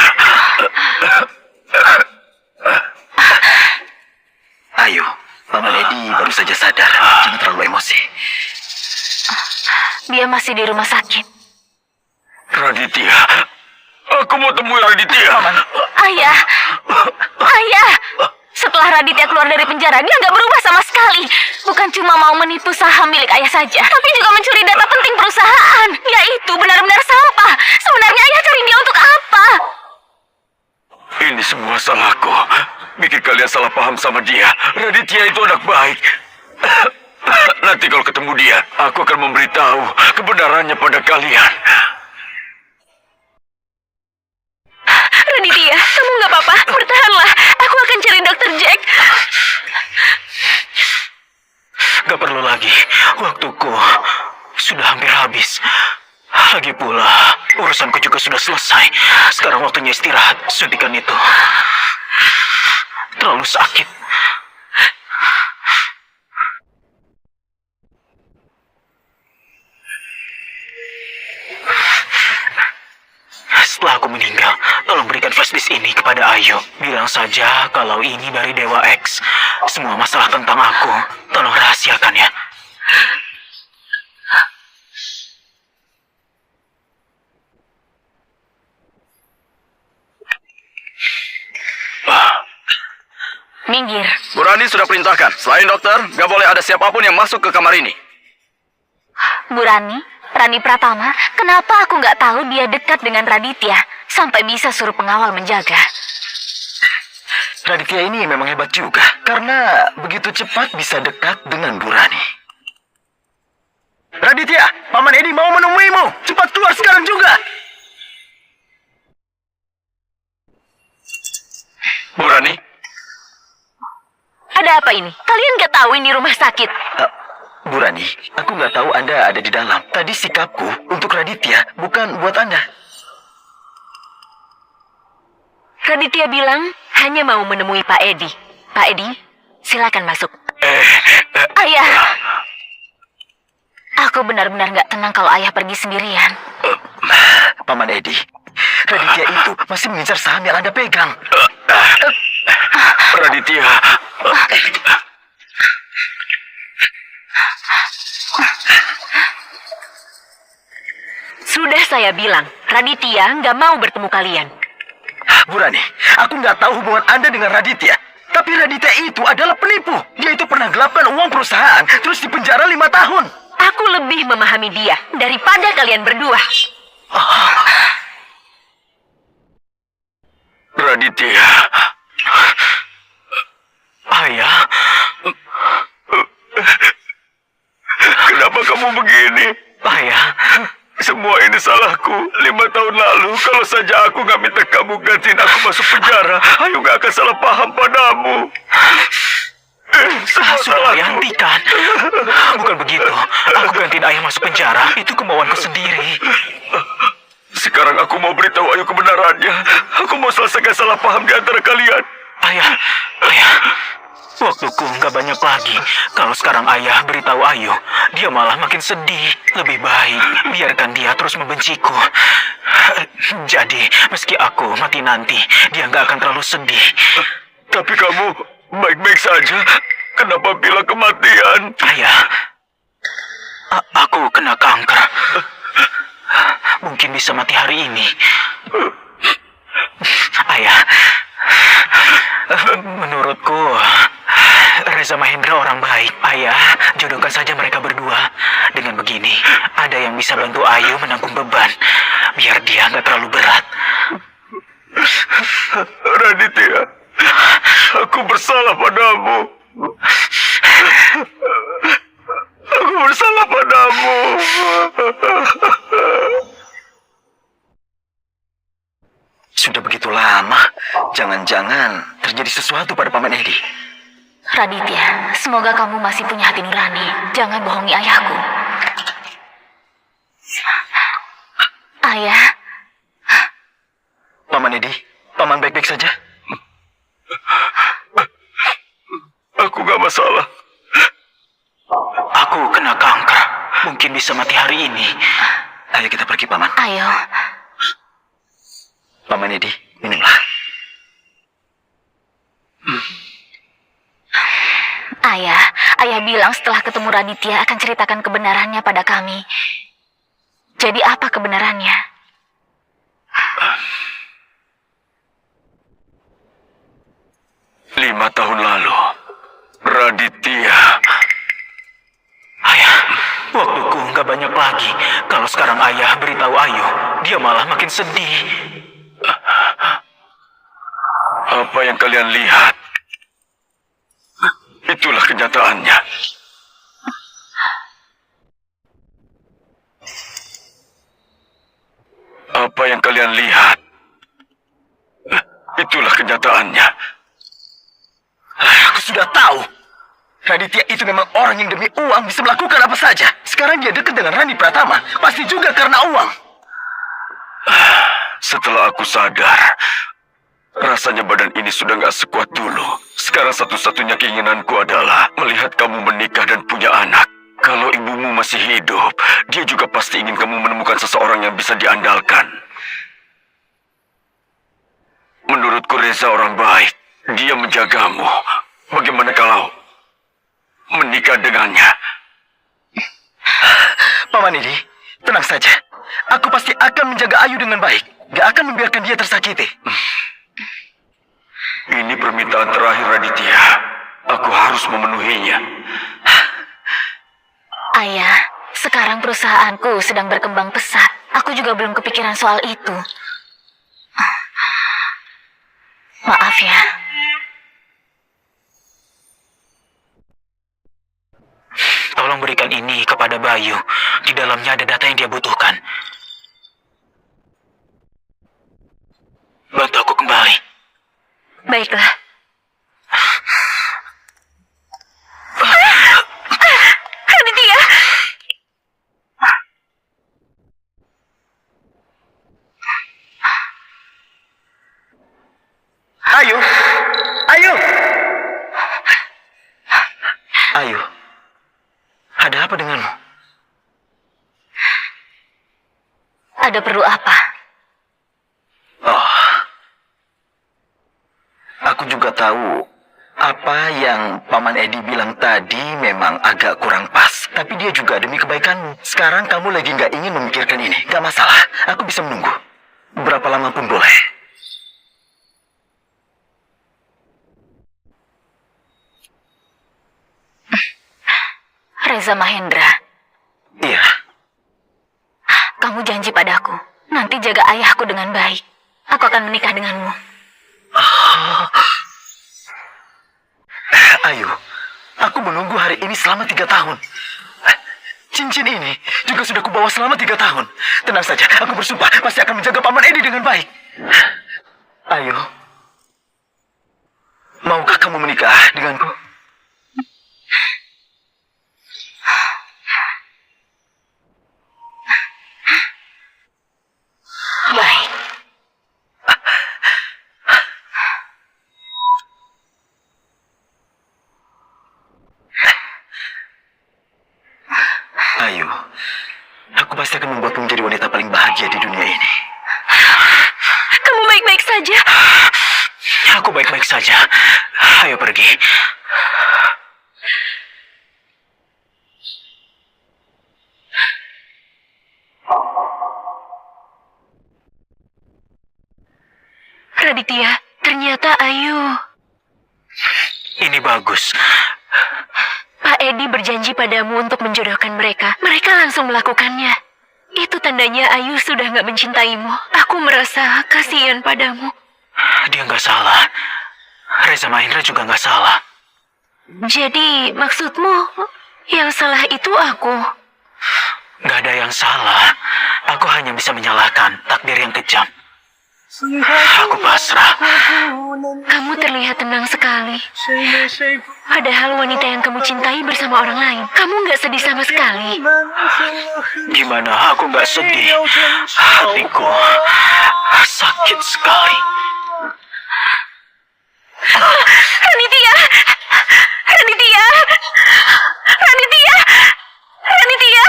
Ayo, Paman Edi baru saja sadar. Jangan terlalu emosi. Dia masih di rumah sakit. Raditya. Aku mau temui Raditya. Ayah, ayah. Setelah Raditya keluar dari penjara, dia nggak berubah sama sekali. Bukan cuma mau menipu saham milik ayah saja, tapi juga mencuri data penting perusahaan. Yaitu benar-benar sampah. Sebenarnya ayah cari dia untuk apa? Ini semua salahku. Bikin kalian salah paham sama dia. Raditya itu anak baik. Nanti kalau ketemu dia, aku akan memberitahu kebenarannya pada kalian. Raditya, kamu nggak apa-apa? Bertahanlah. Aku akan cari Dr. Jack. Gak perlu lagi. Waktuku sudah hampir habis. Lagi pula, urusanku juga sudah selesai. Sekarang waktunya istirahat. Suntikan itu terlalu sakit. Setelah aku meninggal, tolong berikan flashdisk ini kepada Ayu. Bilang saja kalau ini dari Dewa X. Semua masalah tentang aku, tolong rahasiakan ya. Minggir. Bu Rani sudah perintahkan. Selain dokter, nggak boleh ada siapapun yang masuk ke kamar ini. Bu Rani, Rani Pratama, kenapa aku nggak tahu dia dekat dengan Raditya sampai bisa suruh pengawal menjaga? Raditya ini memang hebat juga, karena begitu cepat bisa dekat dengan Bu Rani. Raditya, Paman Edi mau menemuimu. Cepat keluar sekarang juga. Bu Rani, Ada apa ini? Kalian nggak tahu ini rumah sakit? Bu Rani, aku nggak tahu Anda ada di dalam. Tadi sikapku untuk Raditya, bukan buat Anda. Raditya bilang hanya mau menemui Pak Edi. Pak Edi, silakan masuk. Ayah, aku benar-benar nggak tenang kalau ayah pergi sendirian. Paman Edi, Raditya itu masih mengincar saham yang Anda pegang. Raditya, Sudah saya bilang, Raditya nggak mau bertemu kalian. Bu Rani, aku nggak tahu hubungan Anda dengan Raditya. Tapi Raditya itu adalah penipu. Dia itu pernah gelapkan uang perusahaan, terus dipenjara 5 tahun. Aku lebih memahami dia daripada kalian berdua. Raditya. Ayah, Kenapa kamu begini? ayah, Semua ini salahku. 5 tahun lalu, kalau saja aku nggak minta kamu gantiin aku masuk penjara, Ayu nggak akan salah paham padamu. Semua sudah salahku. ayah hentikan. Bukan begitu. Aku gantiin ayah masuk penjara. Itu kemauanku sendiri. Sekarang aku mau beritahu Ayu kebenarannya. Aku mau selesaikan salah paham di antara kalian. Ayah, waktuku nggak banyak lagi. Kalau sekarang ayah beritahu Ayu, dia malah makin sedih. Lebih baik biarkan dia terus membenciku. Jadi, meski aku mati nanti, dia nggak akan terlalu sedih. Tapi kamu baik-baik saja. Kenapa bilang kematian? Ayah, aku kena kanker. Mungkin bisa mati hari ini. Ayah, menurutku Reza Mahendra orang baik. Ayah, jodohkan saja mereka berdua. Dengan begini, ada yang bisa bantu Ayu menanggung beban, biar dia nggak terlalu berat. Raditya, aku bersalah padamu. Aku bersalah padamu. Sudah begitu lama, jangan-jangan terjadi sesuatu pada Paman Edi. Raditya, semoga kamu masih punya hati nurani. Jangan bohongi ayahku. Ayah, Paman Edi, Paman baik-baik saja? Aku gak masalah. Aku kena kanker. Mungkin bisa mati hari ini. Ayo kita pergi, Paman. ayo. Paman Edi, minumlah. Ayah bilang setelah ketemu Raditya akan ceritakan kebenarannya pada kami. Jadi apa kebenarannya? Lima tahun lalu, Raditya. Ayah, waktuku nggak banyak lagi. Kalau sekarang ayah beritahu Ayu, dia malah makin sedih. Apa yang kalian lihat, itulah kenyataannya. Apa yang kalian lihat, itulah kenyataannya. Aku sudah tahu. Raditya itu memang orang yang demi uang bisa melakukan apa saja. Sekarang dia dekat dengan Rani Pratama. Pasti juga karena uang. Setelah aku sadar, rasanya badan ini sudah gak sekuat dulu. Sekarang satu-satunya keinginanku adalah melihat kamu menikah dan punya anak. Kalau ibumu masih hidup, dia juga pasti ingin kamu menemukan seseorang yang bisa diandalkan. Menurutku Reza orang baik. Dia menjagamu. Bagaimana kalau menikah dengannya? Paman Edi, tenang saja. Aku pasti akan menjaga Ayu dengan baik. Gak akan membiarkan dia tersakiti. Ini permintaan terakhir Raditya. Aku harus memenuhinya. Ayah, sekarang perusahaanku sedang berkembang pesat. Aku juga belum kepikiran soal itu. Maaf ya. Tolong berikan ini kepada Bayu. Di dalamnya ada data yang dia butuhkan. Bantu aku kembali. Baiklah. Raditya! Ayu! Ayu! Ayu. Ada apa denganmu? Ada perlu apa? Oh. Aku juga tahu apa yang Paman Edi bilang tadi memang agak kurang pas. Tapi dia juga demi kebaikanmu. Sekarang kamu lagi nggak ingin memikirkan ini. Gak masalah. Aku bisa menunggu. Berapa lama pun boleh. Reza Mahendra, Iya. kamu janji padaku. Nanti jaga ayahku dengan baik. Aku akan menikah denganmu. Ayu, aku menunggu hari ini selama 3 tahun. Cincin ini juga sudah kubawa selama 3 tahun. Tenang saja, aku bersumpah pasti akan menjaga Paman Edi dengan baik. Ayu, maukah kamu menikah denganku? Baik. Ayu, aku pasti akan membuatmu menjadi wanita paling bahagia di dunia ini. Kamu baik-baik saja? Aku baik-baik saja. Ayo pergi. Raditya, ternyata Ayu. Ini bagus. Pak Edi berjanji padamu untuk menjodohkan mereka. Mereka langsung melakukannya. Itu tandanya Ayu sudah nggak mencintaimu. Aku merasa kasihan padamu. Dia nggak salah. Reza Mahendra juga nggak salah. Jadi, maksudmu, yang salah itu aku? Nggak ada yang salah. Aku hanya bisa menyalahkan takdir yang kejam. Aku pasrah. Kamu terlihat tenang sekali. Padahal wanita yang kamu cintai bersama orang lain. Kamu nggak sedih sama sekali. Gimana aku nggak sedih? Hatiku sakit sekali. Raditya! Raditya! Raditya! Raditya!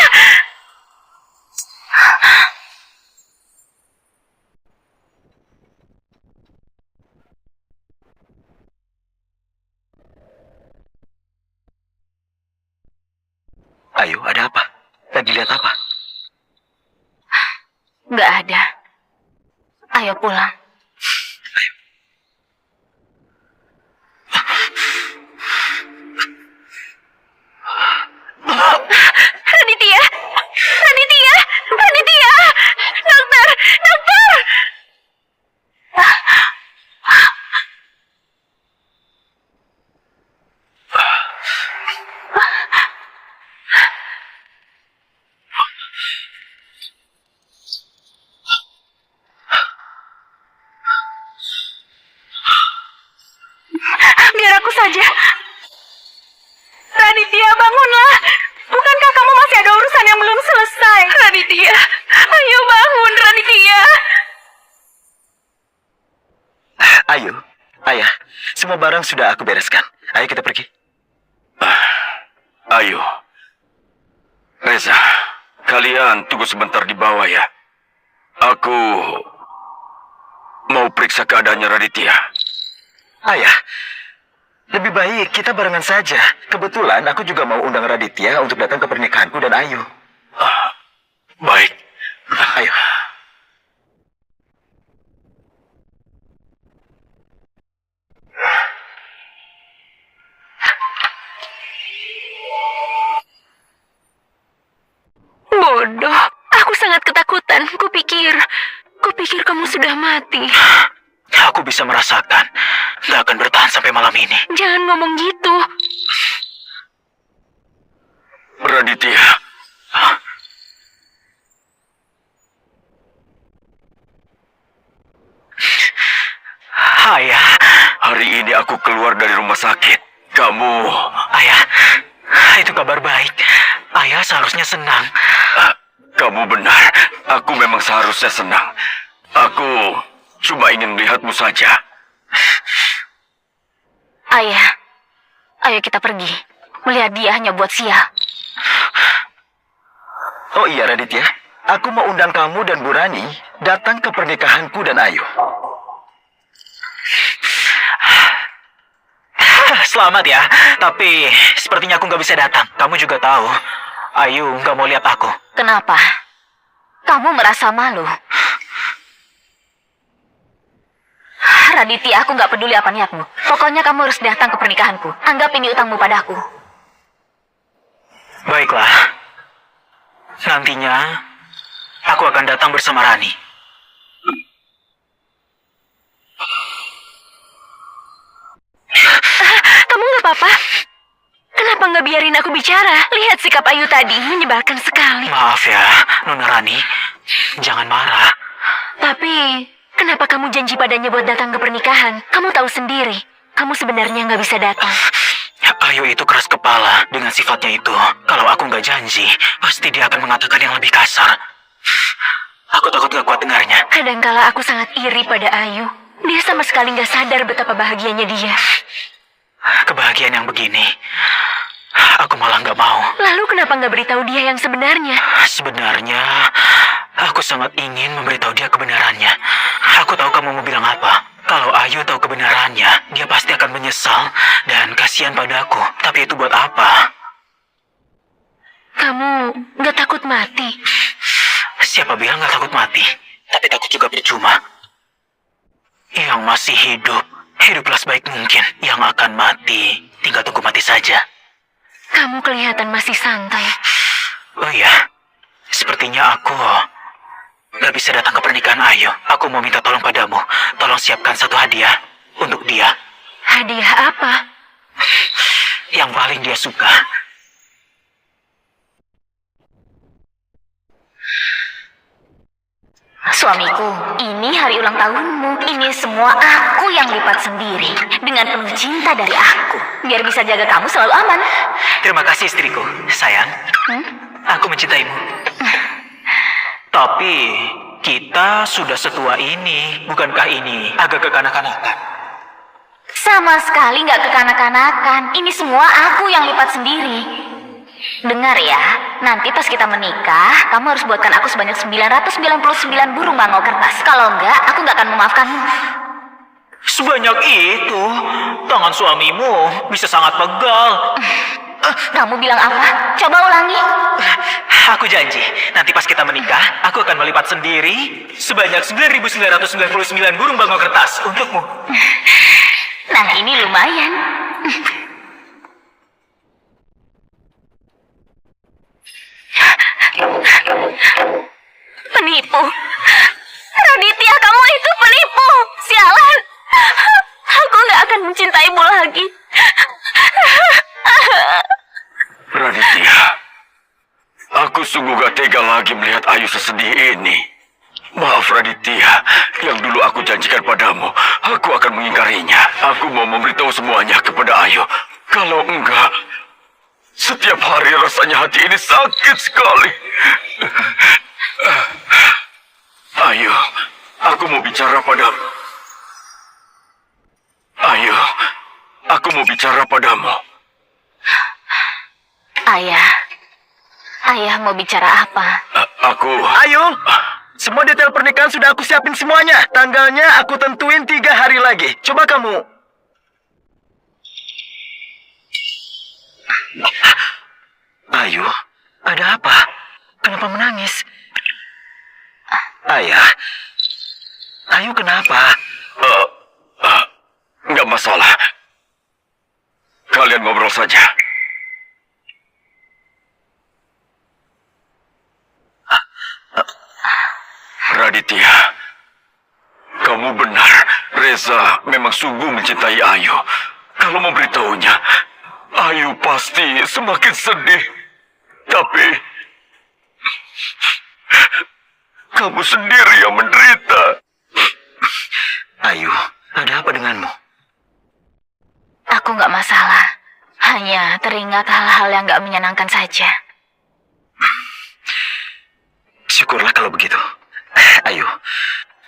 Ayu, ada apa? Lagi lihat apa? Nggak ada. Ayo pulang. Raditya! Raditya! Raditya! Dokter! Dokter! Raditya, ayo bangun Raditya. Ayo, ayah. Semua barang sudah aku bereskan. Ayo kita pergi. Ayo. Reza, kalian tunggu sebentar di bawah ya. Aku mau periksa keadaannya Raditya. Ayah, lebih baik kita barengan saja. Kebetulan aku juga mau undang Raditya untuk datang ke pernikahanku dan Ayu. Baik. Ayo. Bodoh, aku sangat ketakutan. Kupikir kamu sudah mati. Aku bisa merasakan. Gak akan bertahan sampai malam ini. Jangan ngomong gitu. Raditya. Ayah, Hari ini aku keluar dari rumah sakit. Kamu... ayah, itu kabar baik. Ayah seharusnya senang. Kamu benar. Aku memang seharusnya senang. Aku cuma ingin melihatmu saja. Ayah, ayo kita pergi. Melihat dia hanya buat sial. Oh iya Raditya, aku mau undang kamu dan Bu Rani datang ke pernikahanku dan Ayu. Selamat ya, tapi sepertinya aku nggak bisa datang. Kamu juga tahu, Ayu nggak mau lihat aku. Kenapa? Kamu merasa malu? Raditya, aku nggak peduli apa niatmu. Pokoknya kamu harus datang ke pernikahanku. Anggap ini utangmu padaku. Baiklah, nantinya aku akan datang bersama Rani. Kamu nggak apa-apa? Kenapa nggak biarin aku bicara? Lihat sikap Ayu tadi, menyebalkan sekali. Maaf ya, Nona Rani, jangan marah. Tapi, kenapa kamu janji padanya buat datang ke pernikahan? Kamu tahu sendiri, kamu sebenarnya nggak bisa datang. Ayu itu keras kepala dengan sifatnya itu. Kalau aku nggak janji, pasti dia akan mengatakan yang lebih kasar. Aku takut gak kuat dengarnya. Kadangkala aku sangat iri pada Ayu. Dia sama sekali nggak sadar betapa bahagianya dia. Kebahagiaan yang begini, aku malah nggak mau. Lalu kenapa nggak beritahu dia yang sebenarnya? Sebenarnya, aku sangat ingin memberitahu dia kebenarannya. Aku tahu kamu mau bilang apa. Kalau Ayu tahu kebenarannya, dia pasti akan menyesal dan kasihan padaku. Tapi itu buat apa? Kamu nggak takut mati? Siapa bilang nggak takut mati? Tapi takut juga percuma. Yang masih hidup, hiduplah sebaik mungkin. Yang akan mati, tinggal tunggu mati saja. Kamu kelihatan masih santai. Oh iya, sepertinya aku gak bisa datang ke pernikahan Ayu. Aku mau minta tolong padamu. Tolong siapkan satu hadiah untuk dia. Hadiah apa? Yang paling dia suka. Suamiku, ini hari ulang tahunmu. Ini semua aku yang lipat sendiri. Dengan penuh cinta dari aku. Biar bisa jaga kamu selalu aman. Terima kasih istriku. Sayang, aku mencintaimu. Tapi kita sudah setua ini. Bukankah ini agak kekanak-kanakan? Sama sekali nggak kekanak-kanakan. Ini semua aku yang lipat sendiri. Dengar ya, nanti pas kita menikah, kamu harus buatkan aku sebanyak 999 burung bangau kertas. Kalau enggak, aku nggak akan memaafkanmu. Sebanyak itu, tangan suamimu bisa sangat pegal. Kamu bilang apa? Coba ulangi. Aku janji, nanti pas kita menikah, aku akan melipat sendiri sebanyak 9.999 burung bangau kertas untukmu. Nah, ini lumayan. Penipu. Raditya, kamu itu penipu. Sialan. Aku nggak akan mencintaimu lagi. Raditya, aku sungguh gak tega lagi melihat Ayu sesedih ini. Maaf Raditya, yang dulu aku janjikan padamu, aku akan mengingkarinya. Aku mau memberitahu semuanya kepada Ayu. Kalau enggak, setiap hari rasanya hati ini sakit sekali. Ayo, aku mau bicara padamu. Ayo, aku mau bicara padamu. Ayah. Ayah mau bicara apa? Aku... Ayo, semua detail pernikahan sudah aku siapin semuanya. Tanggalnya aku tentuin 3 hari lagi. Coba kamu. Ayo, ada apa? Kenapa menangis? Ayah, Ayu kenapa? Nggak masalah. Kalian ngobrol saja. Raditya, kamu benar. Reza memang sungguh mencintai Ayu. Kalau memberitahunya, Ayu pasti semakin sedih. Tapi kamu sendiri yang menderita. Ayu, ada apa denganmu? Aku nggak masalah. Hanya teringat hal-hal yang nggak menyenangkan saja. Syukurlah kalau begitu. Ayu,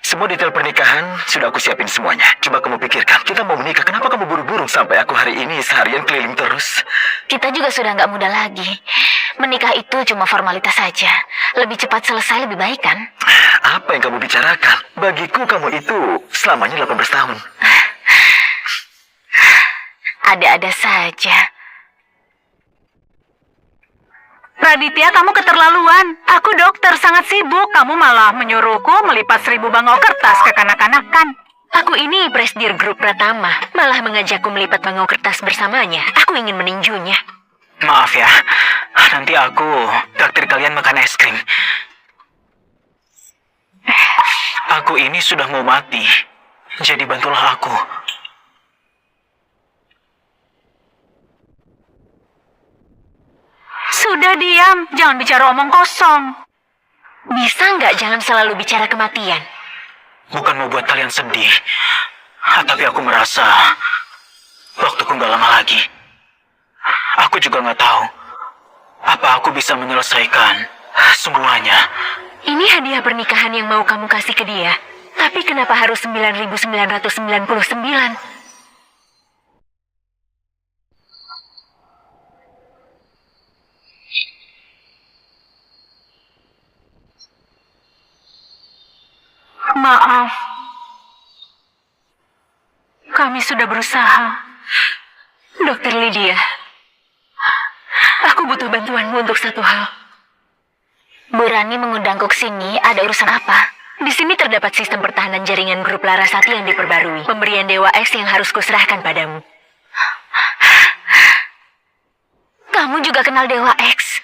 semua detail pernikahan sudah aku siapin semuanya. Coba kamu pikirkan, kita mau menikah, kenapa kamu buru-buru sampai aku hari ini seharian keliling terus? Kita juga sudah nggak muda lagi. Menikah itu cuma formalitas saja. Lebih cepat selesai lebih baik kan? Apa yang kamu bicarakan? Bagiku kamu itu selamanya 18 tahun. Ada-ada saja. Raditya, kamu keterlaluan. Aku dokter, sangat sibuk. Kamu malah menyuruhku melipat 1000 bangau kertas ke kanak-kanakan. Aku ini presidir grup Pratama, malah mengajakku melipat bangau kertas bersamanya. Aku ingin meninjunya. Maaf ya, nanti aku traktir kalian makan es krim. Aku ini sudah mau mati, jadi bantulah aku. Sudah diam, jangan bicara omong kosong. Bisa nggak jangan selalu bicara kematian? Bukan mau buat kalian sedih, tapi aku merasa waktuku nggak lama lagi. Aku juga nggak tahu apa aku bisa menyelesaikan semuanya. Ini hadiah pernikahan yang mau kamu kasih ke dia. Tapi kenapa harus 9.999? Maaf. Kami sudah berusaha. Dokter Lydia, aku butuh bantuanmu untuk satu hal. Bu Rani mengundangku ke sini, ada urusan apa? Di sini terdapat sistem pertahanan jaringan grup Larasati yang diperbarui. Pemberian Dewa X yang harus kuserahkan padamu. Kamu juga kenal Dewa X?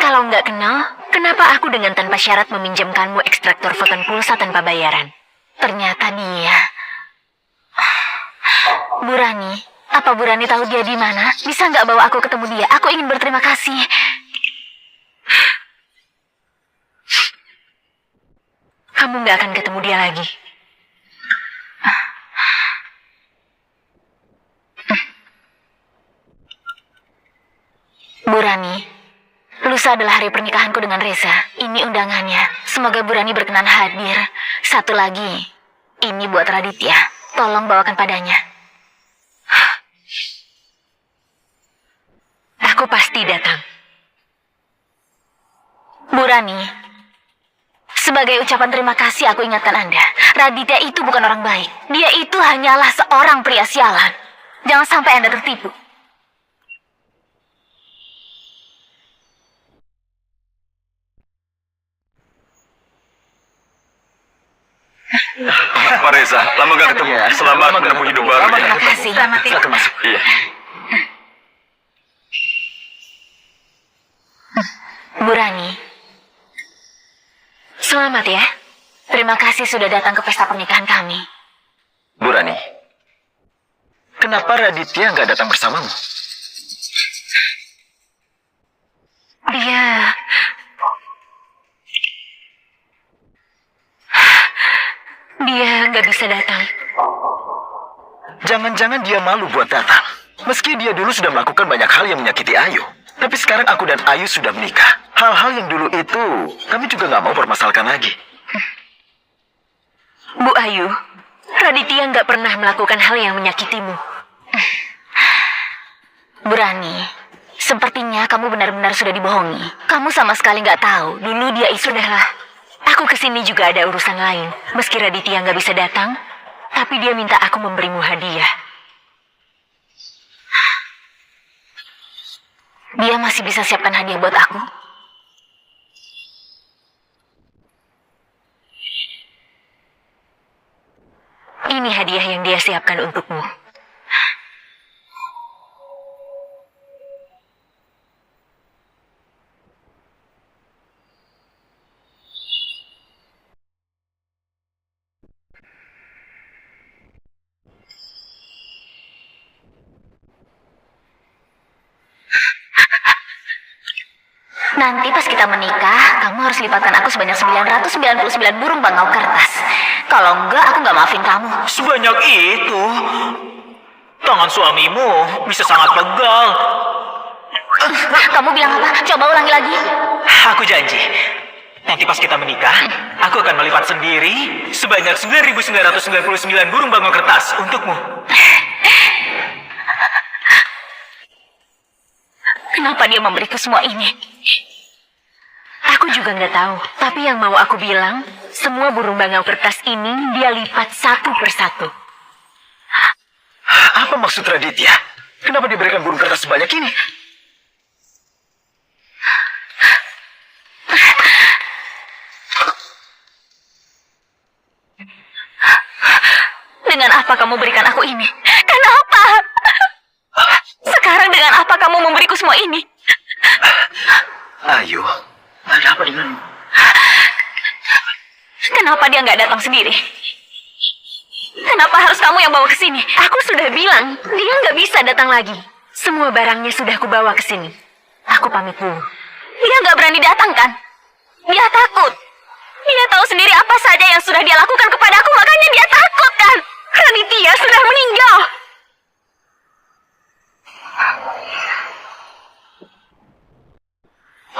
Kalau nggak kenal, kenapa aku dengan tanpa syarat meminjamkanmu ekstraktor foton pulsa tanpa bayaran? Ternyata dia. Bu Rani, apa Bu Rani tahu dia di mana? Bisa nggak bawa aku ketemu dia? Aku ingin berterima kasih. Kamu nggak akan ketemu dia lagi. Bu Rani, lusa adalah hari pernikahanku dengan Reza. Ini undangannya. Semoga Bu Rani berkenan hadir. Satu lagi, ini buat Raditya. Tolong bawakan padanya. Aku pasti datang. Bu Rani, sebagai ucapan terima kasih aku ingatkan Anda. Raditya itu bukan orang baik. Dia itu hanyalah seorang pria sialan. Jangan sampai Anda tertipu. Pak Reza, lama gak ketemu. Selamat menempuh hidup baru. Terima kasih. Silakan masuk. Iya. Bu Rani, selamat ya. Terima kasih sudah datang ke pesta pernikahan kami. Bu Rani, kenapa Raditya nggak datang bersamamu? Dia nggak bisa datang. Jangan-jangan dia malu buat datang. Meski dia dulu sudah melakukan banyak hal yang menyakiti Ayu. Tapi sekarang aku dan Ayu sudah menikah. Hal-hal yang dulu itu kami juga nggak mau permasalahkan lagi. Bu Ayu, Raditya nggak pernah melakukan hal yang menyakitimu. Berani. Sepertinya kamu benar-benar sudah dibohongi. Kamu sama sekali nggak tahu. Dulu dia itu... Sudahlah, aku kesini juga ada urusan lain. Meski Raditya nggak bisa datang, tapi dia minta aku memberimu hadiah. Dia masih bisa siapkan hadiah buat aku. Ini hadiah yang dia siapkan untukmu. Nanti pas kita menikah, kamu harus lipatkan aku sebanyak 999 burung bangau kertas. Kalau enggak, aku nggak maafin kamu. Sebanyak itu? Tangan suamimu bisa sangat pegal. Kamu bilang apa? Coba ulangi lagi. Aku janji, nanti pas kita menikah, aku akan melipat sendiri sebanyak 9.999 burung bangau kertas untukmu. Kenapa dia memberiku semua ini? Aku juga nggak tahu. Tapi yang mau aku bilang, semua burung bangau kertas ini dia lipat satu persatu. Apa maksud Raditya? Kenapa diberikan burung kertas sebanyak ini? Dengan apa kamu berikan aku ini? Kenapa? Sekarang dengan apa kamu memberiku semua ini? Ayu, ada apa denganmu? Kenapa dia nggak datang sendiri? Kenapa harus kamu yang bawa ke sini? Aku sudah bilang, dia nggak bisa datang lagi. Semua barangnya sudah aku bawa ke sini. Aku pamit dulu. Dia nggak berani datang kan? Dia takut. Dia tahu sendiri apa saja yang sudah dia lakukan kepadaku, makanya dia takut kan? Raditya sudah meninggal.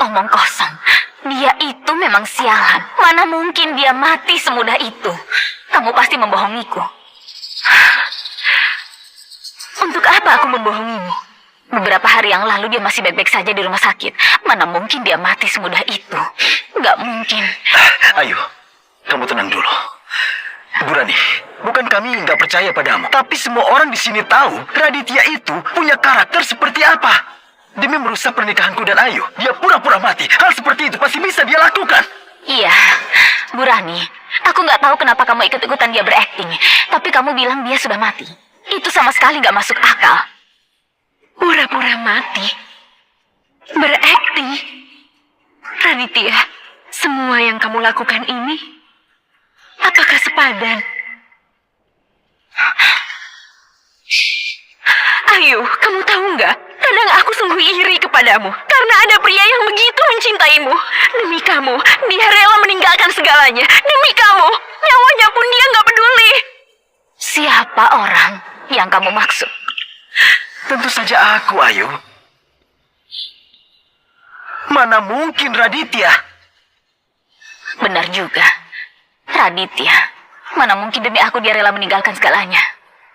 Omong kosong. Dia itu memang sialan. Mana mungkin dia mati semudah itu? Kamu pasti membohongiku. Untuk apa aku membohongimu? Beberapa hari yang lalu dia masih baik-baik saja di rumah sakit. Mana mungkin dia mati semudah itu? Nggak mungkin. Ayu, kamu tenang dulu. Bu Rani, bukan kami nggak percaya padamu, tapi semua orang di sini tahu Raditya itu punya karakter seperti apa. Demi merusak pernikahanku dan Ayu, dia pura-pura mati. Hal seperti itu pasti bisa dia lakukan. Iya, Bu Rani. Aku nggak tahu kenapa kamu ikut-ikutan dia berakting. Tapi kamu bilang dia sudah mati. Itu sama sekali nggak masuk akal. Pura-pura mati? Berakting? Raditya, semua yang kamu lakukan ini, apakah sepadan? Ayu, kamu tahu nggak? Kadang aku sungguh iri kepadamu karena ada pria yang begitu mencintaimu. Demi kamu, dia rela meninggalkan segalanya. Demi kamu, nyawanya pun dia nggak peduli. Siapa orang yang kamu maksud? Tentu saja aku, Ayu. Mana mungkin Raditya? Benar juga. Raditya. Mana mungkin demi aku dia rela meninggalkan segalanya.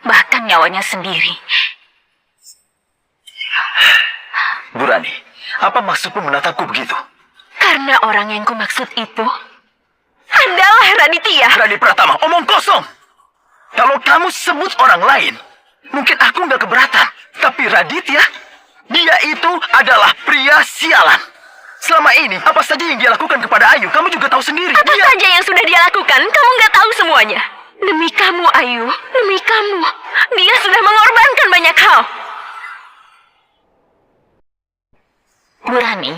Bahkan nyawanya sendiri. Bu Rani, apa maksudmu menatapku begitu? Karena orang yang kumaksud itu adalah Raditya. Rani Pratama, omong kosong. Kalau kamu sebut orang lain, mungkin aku nggak keberatan. Tapi Raditya, dia itu adalah pria sialan. Selama ini, apa saja yang dia lakukan kepada Ayu, kamu juga tahu sendiri. Apa saja yang sudah dia lakukan, kamu nggak tahu semuanya. Demi kamu, Ayu, demi kamu, dia sudah mengorbankan banyak hal. Bu Rani,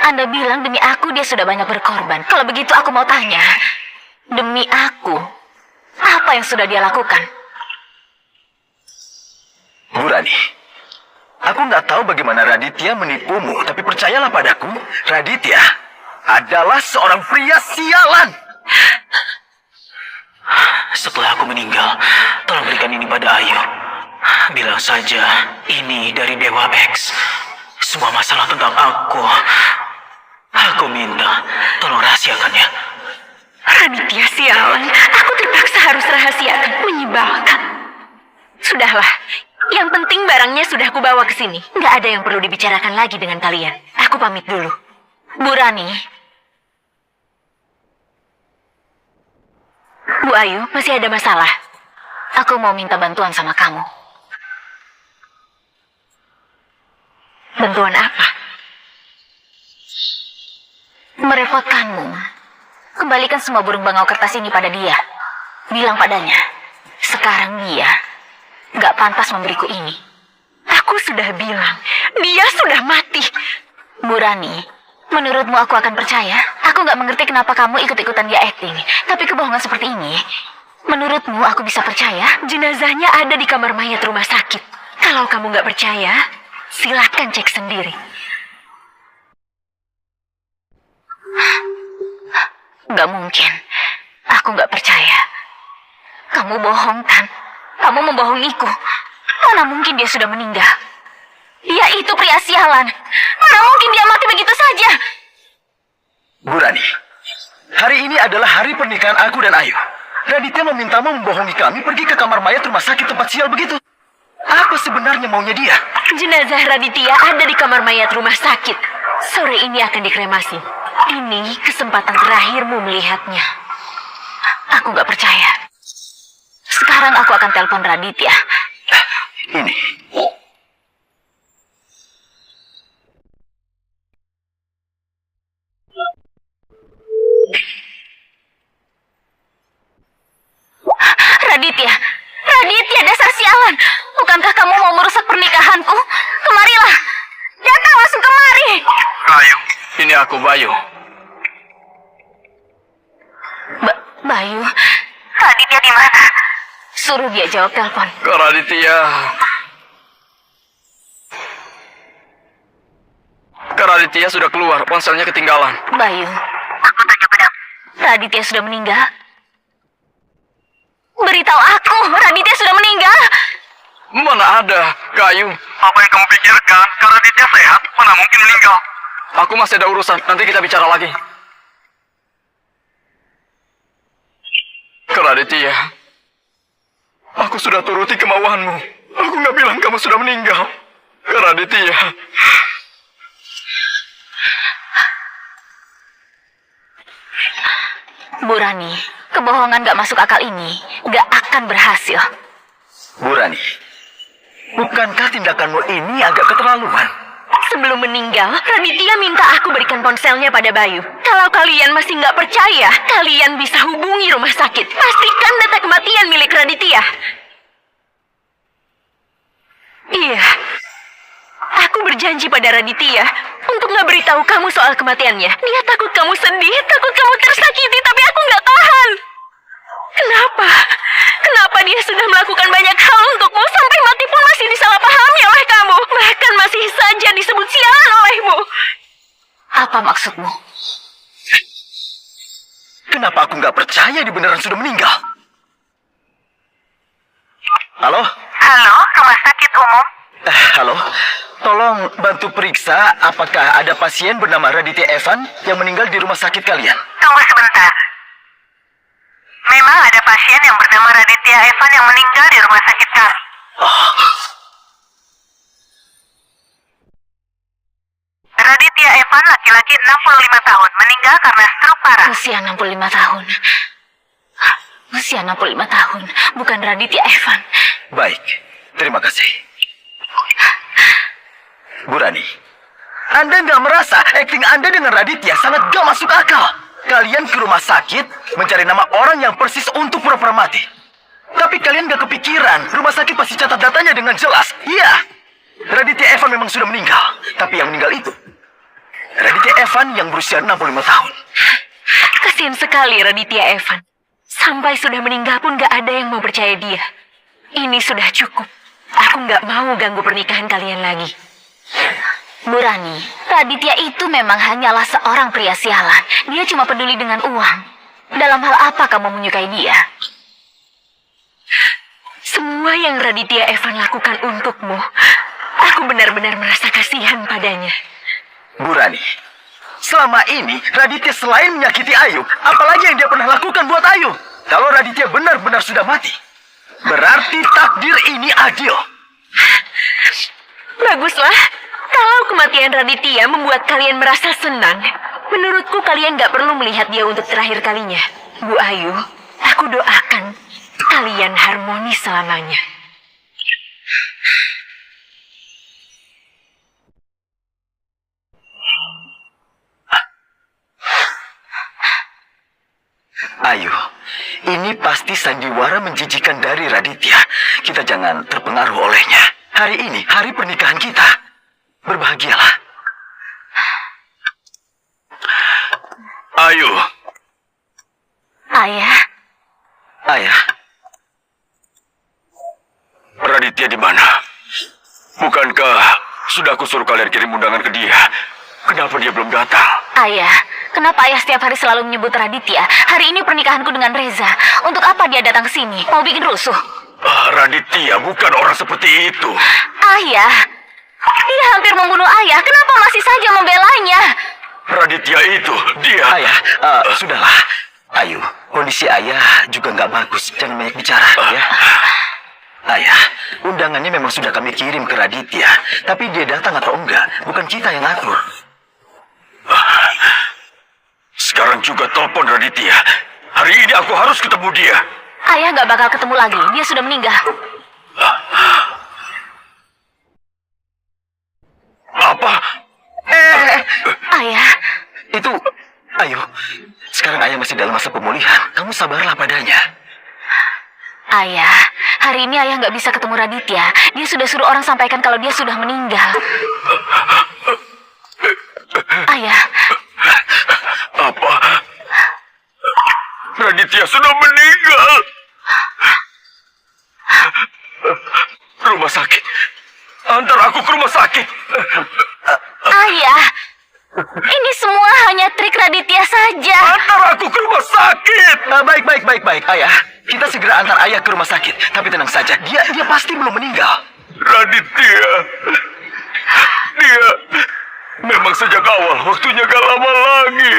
Anda bilang demi aku dia sudah banyak berkorban. Kalau begitu aku mau tanya, demi aku, apa yang sudah dia lakukan? Bu Rani, aku nggak tahu bagaimana Raditya menipumu, tapi percayalah padaku, Raditya adalah seorang pria sialan. Setelah aku meninggal, tolong berikan ini pada Ayu. Bilang saja ini dari Dewa X. semua masalah tentang aku. Aku minta, tolong rahasiakannya. Raditya, sialan. Aku terpaksa harus rahasiakan. Menyebalkan. Sudahlah. Yang penting barangnya sudah aku bawa ke sini. Nggak ada yang perlu dibicarakan lagi dengan kalian. Aku pamit dulu. Bu Rani. Bu Ayu, masih ada masalah? Aku mau minta bantuan sama kamu. Bantuan apa? Merepotkanmu. Kembalikan semua burung bangau kertas ini pada dia. Bilang padanya, sekarang dia gak pantas memberiku ini. Aku sudah bilang, dia sudah mati. Bu Rani, menurutmu aku akan percaya? Aku gak mengerti kenapa kamu ikut-ikutan dia acting. Tapi kebohongan seperti ini, menurutmu aku bisa percaya? Jenazahnya ada di kamar mayat rumah sakit. Kalau kamu gak percaya, silakan cek sendiri. Gak mungkin. Aku gak percaya. Kamu bohong, Tan. Kamu membohongiku. Mana mungkin dia sudah meninggal? Dia itu pria sialan. Mana mungkin dia mati begitu saja? Bu Rani, hari ini adalah hari pernikahan aku dan Ayu. Raditya memintamu membohongi kami pergi ke kamar mayat rumah sakit tempat sial begitu. Apa sebenarnya maunya dia? Jenazah Raditya ada di kamar mayat rumah sakit. Sore ini akan dikremasi. Ini kesempatan terakhirmu melihatnya. Aku gak percaya. Sekarang aku akan telepon Raditya. Ini. Raditya, Raditya, dasar sialan. Bukankah kamu mau merusak pernikahanku? Kemarilah. Datang langsung kemari. Ayu, ini aku Bayu. Bayu, Raditya di mana? Suruh dia jawab telepon. Kak Raditya. Kak Raditya sudah keluar, ponselnya ketinggalan. Bayu, aku tanya padamu. Raditya sudah meninggal? Beritahu aku, Raditya sudah meninggal. Mana ada, Kayu. Apa yang kamu pikirkan? Kak Raditya sehat, mana mungkin meninggal. Aku masih ada urusan, nanti kita bicara lagi. Kak Raditya, aku sudah turuti kemauanmu. Aku nggak bilang kamu sudah meninggal. Kak Raditya. Bu Rani, kebohongan gak masuk akal ini gak akan berhasil. Bu Rani, bukankah tindakanmu ini agak keterlaluan? Sebelum meninggal, Raditya minta aku berikan ponselnya pada Bayu. Kalau kalian masih nggak percaya, kalian bisa hubungi rumah sakit. Pastikan data kematian milik Raditya. Iya, aku berjanji pada Raditya untuk nggak beritahu kamu soal kematiannya. Dia takut kamu sedih, takut kamu tersakiti, tapi aku nggak tahan. Kenapa? Kenapa dia sudah melakukan banyak hal untukmu sampai mati pun masih disalahpahami oleh kamu? Bahkan masih saja disebut sialan olehmu. Apa maksudmu? Kenapa aku nggak percaya dia beneran sudah meninggal? Halo? Halo, rumah sakit umum. Halo? Tolong bantu periksa apakah ada pasien bernama Raditya Evan yang meninggal di rumah sakit kalian. Tunggu sebentar. Memang ada pasien yang bernama Raditya Evan yang meninggal di rumah sakit kami. Raditya Evan, laki-laki 65 tahun, meninggal karena stroke parah. Usia 65 tahun. Usia 65 tahun, bukan Raditya Evan. Baik, terima kasih. Bu Rani, Anda nggak merasa akting Anda dengan Raditya sangat gak masuk akal? Kalian ke rumah sakit mencari nama orang yang persis untuk pura-pura mati. Tapi kalian gak kepikiran, rumah sakit pasti catat datanya dengan jelas. Iya, Raditya Evan memang sudah meninggal. Tapi yang meninggal itu, Raditya Evan yang berusia 65 tahun. Kasihan sekali Raditya Evan. Sampai sudah meninggal pun gak ada yang mau percaya dia. Ini sudah cukup. Aku gak mau ganggu pernikahan kalian lagi. Bu Rani, Raditya itu memang hanyalah seorang pria sialan. Dia cuma peduli dengan uang. Dalam hal apa kamu menyukai dia? Semua yang Raditya Evan lakukan untukmu, Aku benar-benar merasa kasihan padanya. Bu Rani, selama ini Raditya selain menyakiti Ayu, apalagi yang dia pernah lakukan buat Ayu? Kalau Raditya benar-benar sudah mati, berarti takdir ini adil. Baguslah. Kalau kematian Raditya membuat kalian merasa senang, menurutku kalian gak perlu melihat dia untuk terakhir kalinya. Bu Ayu, aku doakan kalian harmonis selamanya. Ayu, ini pasti sandiwara menjijikan dari Raditya. Kita jangan terpengaruh olehnya. Hari ini, hari pernikahan kita. Berbahagialah. Ayu, Ayah, Ayah, Raditya di mana? Bukankah sudah aku suruh kalian kirim undangan ke dia? Kenapa dia belum datang? ayah, kenapa ayah setiap hari selalu menyebut Raditya? Hari ini pernikahanku dengan Reza. Untuk apa dia datang ke sini? Mau bikin rusuh? Raditya bukan orang seperti itu. Ayah, dia hampir membunuh ayah. Kenapa masih saja membelanya? Raditya itu, dia... Ayah, sudahlah. Ayu, kondisi Ayah juga nggak bagus. Jangan banyak bicara, ya. Ayah, undangannya memang sudah kami kirim ke Raditya. Tapi dia datang atau enggak, bukan kita yang atur. Sekarang juga telepon Raditya. Hari ini aku harus ketemu dia. Ayah nggak bakal ketemu lagi. Dia sudah meninggal. Apa? Ayah, Itu, Ayu, sekarang Ayah masih dalam masa pemulihan. Kamu sabarlah padanya. ayah, hari ini ayah nggak bisa ketemu Raditya. Dia sudah suruh orang sampaikan kalau dia sudah meninggal. Ayah, Apa? Raditya sudah meninggal. Rumah sakit. Antar aku ke rumah sakit. ayah, ini semua hanya trik Raditya saja. Antar aku ke rumah sakit. Baik, Ayah. Kita segera antar Ayah ke rumah sakit. Tapi tenang saja, dia pasti belum meninggal. Raditya. Dia memang sejak awal waktunya gak lama lagi.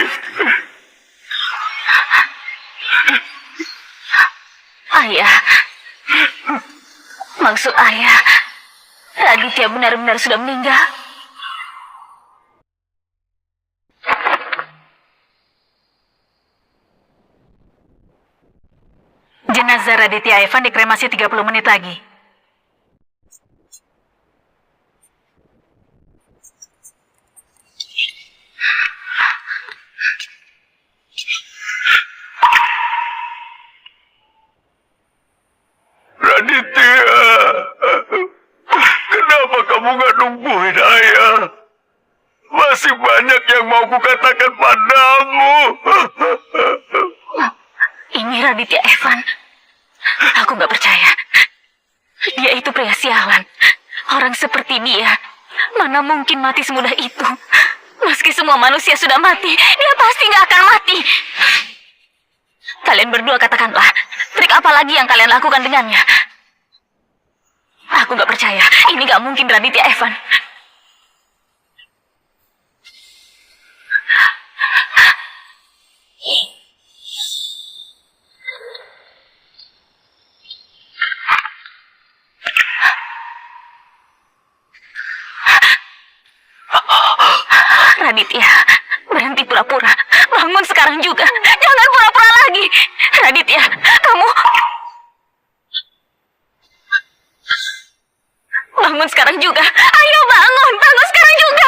Ayah, maksud ayah, Raditya benar-benar sudah meninggal. Jenazah Raditya Evan dikremasi 30 menit lagi. Raditya. Kenapa kamu gak nungguin Ayah? Masih banyak yang mau kukatakan padamu. Ini Raditya Evan. Aku nggak percaya. Dia itu pria sialan. Orang seperti dia, mana mungkin mati semudah itu? Meski semua manusia sudah mati, dia pasti nggak akan mati. Kalian berdua katakanlah, trik apa lagi yang kalian lakukan dengannya? Aku nggak percaya. Ini nggak mungkin Raditya Evan. Raditya, berhenti pura-pura. Bangun sekarang juga. Jangan pura-pura lagi. Raditya, kamu... Bangun sekarang juga. Ayo bangun. Bangun sekarang juga.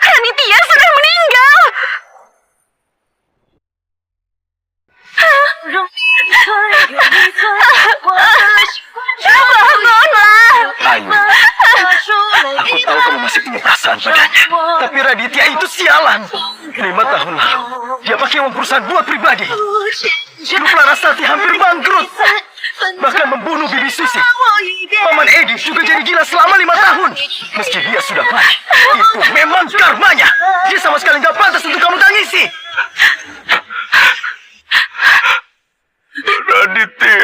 Raditya sudah meninggal. Bangunlah. Ayu, aku tahu kamu masih punya perasaan padanya. Tapi Raditya itu sialan. 5 tahun lalu, dia pakai uang perusahaan buat pribadi. Grup Larasati hampir bangkrut. Bahkan membunuh Bibi Susi. Paman Edi juga jadi gila selama 5 tahun. Meski dia sudah mati, itu memang karmanya. Dia sama sekali nggak pantas untuk kamu tangisi. Raditya,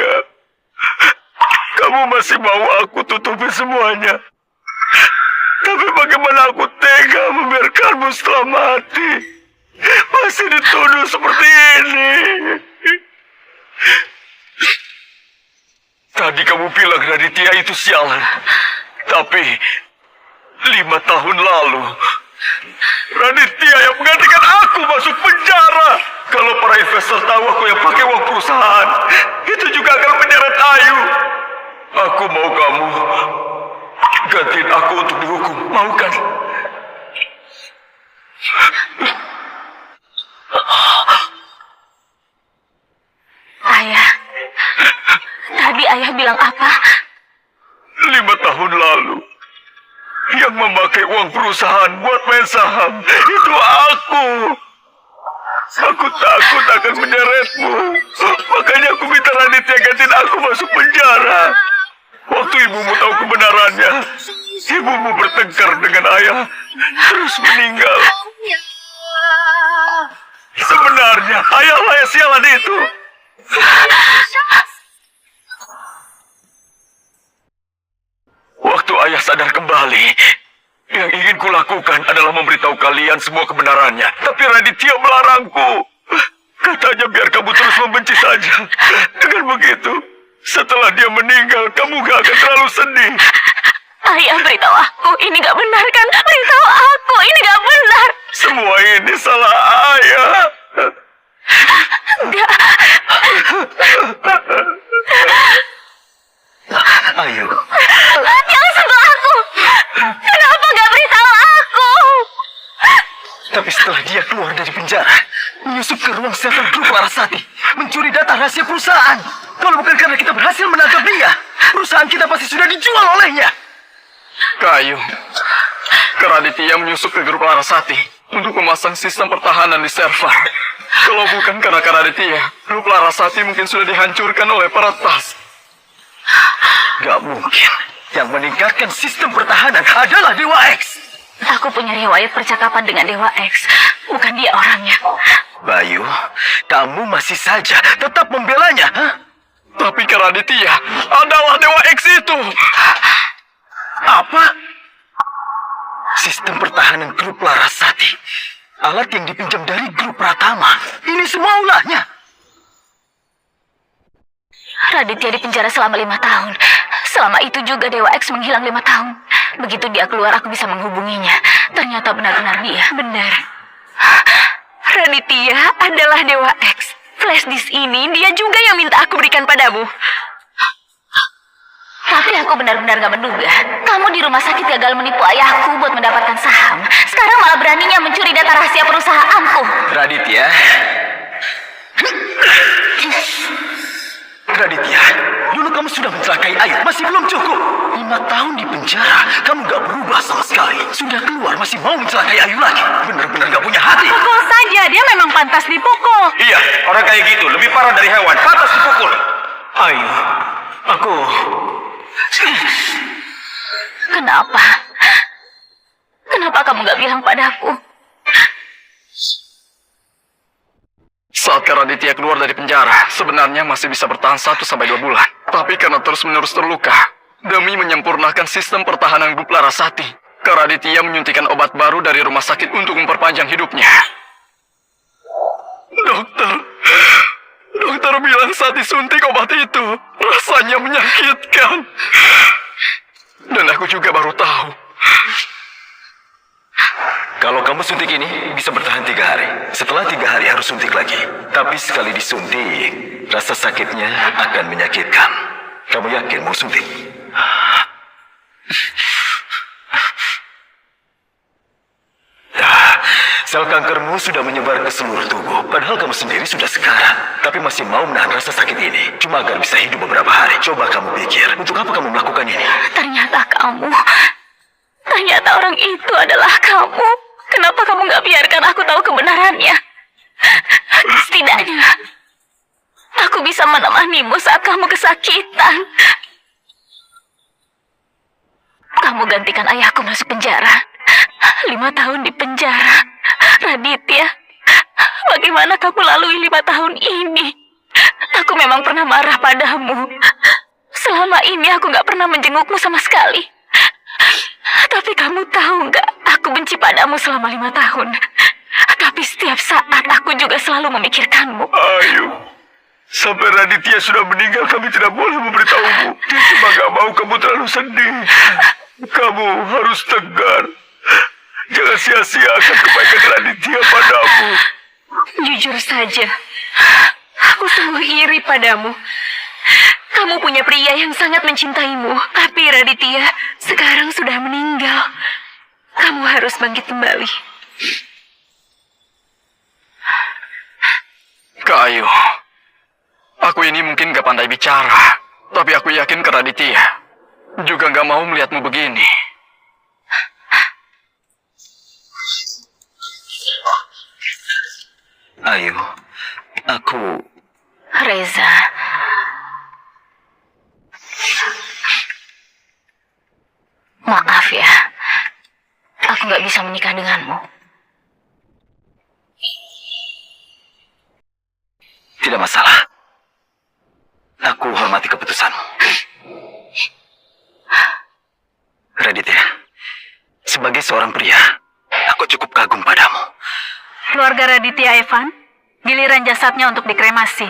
kamu masih mau aku tutupi semuanya? bagaimana aku tega membiarkanmu setelah mati. Masih dituduh seperti ini. Tadi kamu bilang Raditya itu sialan. Tapi 5 tahun lalu Raditya yang menggantikan aku masuk penjara. Kalau para investor tahu aku yang pakai uang perusahaan, itu juga akan menyeret Ayu. Aku mau kamu gantiin aku untuk dihukum. Mau kan? Ayah, tadi ayah bilang apa? 5 tahun lalu, yang memakai uang perusahaan buat main saham, itu aku. Aku takut akan menyeretmu. Makanya aku minta Raditya gantiin aku masuk penjara. Waktu ibumu tahu kebenarannya, ibumu bertengkar dengan ayah, terus meninggal. Sebenarnya ayahlah yang sialan itu. Waktu ayah sadar kembali, yang ingin kulakukan adalah memberitahu kalian semua kebenarannya. Tapi Raditya melarangku. Katanya biar kamu terus membenci saja. Dengan begitu, setelah dia meninggal, kamu gak akan terlalu sedih. Ayah, beritahu aku, ini gak benar kan? Beritahu aku, ini gak benar. Semua ini salah ayah. Enggak. Ayu, Jangan sentuh aku. Kenapa gak beritahu aku? tapi setelah dia keluar dari penjara, menyusup ke ruang server grup Larasati, mencuri data rahasia perusahaan. Kalau bukan karena kita berhasil menangkap dia, perusahaan kita pasti sudah dijual olehnya. Kayu, Raditya menyusup ke grup Larasati untuk memasang sistem pertahanan di server. Kalau bukan karena Raditya, grup Larasati mungkin sudah dihancurkan oleh peretas. Gak mungkin. Yang meningkatkan sistem pertahanan adalah Dewa X. Aku punya riwayat percakapan dengan Dewa X. Bukan dia orangnya. Bayu, kamu masih saja tetap membelanya, hah? Tapi Raditya adalah Dewa X itu. Apa? Sistem pertahanan grup Larasati. Alat yang dipinjam dari grup Pratama. Ini semua ulahnya. Raditya dipenjara selama 5 tahun. Selama itu juga Dewa X menghilang 5 tahun. Begitu dia keluar, aku bisa menghubunginya. Ternyata benar-benar dia. Benar. Raditya adalah Dewa X. Flash disk ini dia juga yang minta aku berikan padamu. Tapi aku benar-benar gak menduga. Kamu di rumah sakit gagal menipu ayahku buat mendapatkan saham. Sekarang malah beraninya mencuri data rahasia perusahaanku. Raditya. Raditya, dulu kamu sudah mencelakai Ayu. Masih belum cukup. 5 tahun di penjara, kamu gak berubah sama sekali. Sudah keluar, masih mau mencelakai Ayu lagi. Benar-benar gak punya hati. Pukul saja, dia memang pantas dipukul. Iya, orang kayak gitu lebih parah dari hewan. Pantas dipukul. Ayu, aku... Kenapa? Kenapa kamu gak bilang padaku? Saat Raditya keluar dari penjara, sebenarnya masih bisa bertahan 1-2 bulan. Tapi karena terus-menerus terluka, demi menyempurnakan sistem pertahanan grup Larasati, Raditya menyuntikkan obat baru dari rumah sakit untuk memperpanjang hidupnya. Dokter bilang saat disuntik obat itu, rasanya menyakitkan. Dan aku juga baru tahu. Kalau kamu suntik ini, bisa bertahan 3 hari. Setelah 3 hari harus suntik lagi. Tapi sekali disuntik, rasa sakitnya akan menyakitkan. Kamu yakin mau suntik? Sel kankermu sudah menyebar ke seluruh tubuh. Padahal kamu sendiri sudah sekarat. Tapi masih mau menahan rasa sakit ini. Cuma agar bisa hidup beberapa hari. Coba kamu pikir, untuk apa kamu melakukan ini? Ternyata orang itu adalah kamu. Kenapa kamu gak biarkan aku tahu kebenarannya? Setidaknya, aku bisa menemanimu saat kamu kesakitan. Kamu gantikan ayahku masuk penjara. 5 tahun di penjara. Raditya, bagaimana kamu lalui 5 tahun ini? Aku memang pernah marah padamu. Selama ini aku gak pernah menjengukmu sama sekali. Tapi kamu tahu nggak, aku benci padamu selama 5 tahun. Tapi setiap saat aku juga selalu memikirkanmu. Ayu, sampai Raditya sudah meninggal kami tidak boleh memberitahumu. Dia cuma gak mau kamu terlalu sedih. Kamu harus tegar. Jangan sia-siakan kebaikan Raditya padamu. Jujur saja, aku sungguh iri padamu. Kamu punya pria yang sangat mencintaimu, tapi Raditya sekarang sudah meninggal. Kamu harus bangkit kembali. Kak Ayu, aku ini mungkin gak pandai bicara, tapi aku yakin Kak Raditya juga gak mau melihatmu begini. Ayu, aku... Reza, maaf ya, aku nggak bisa menikah denganmu. Tidak masalah. Aku hormati keputusanmu. Raditya, sebagai seorang pria, aku cukup kagum padamu. Keluarga Raditya Evan, giliran jasadnya untuk dikremasi.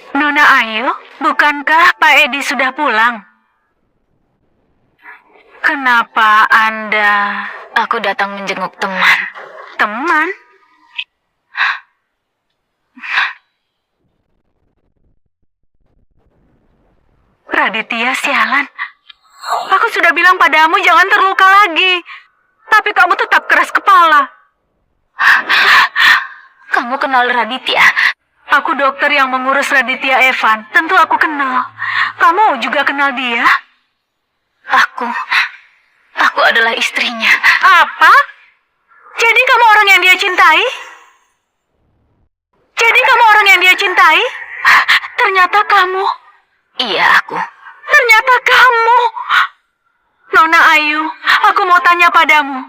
Nona Ayu, bukankah Pak Edi sudah pulang? Kenapa Anda... Aku datang menjenguk teman. Teman? Raditya, sialan. Aku sudah bilang padamu jangan terluka lagi. Tapi kamu tetap keras kepala. Kamu kenal Raditya? Aku dokter yang mengurus Raditya Evan. Tentu aku kenal. Kamu juga kenal dia? Aku adalah istrinya. Apa? Jadi kamu orang yang dia cintai? Jadi kamu orang yang dia cintai? Ternyata kamu. Iya, aku. Ternyata kamu. Nona Ayu, aku mau tanya padamu.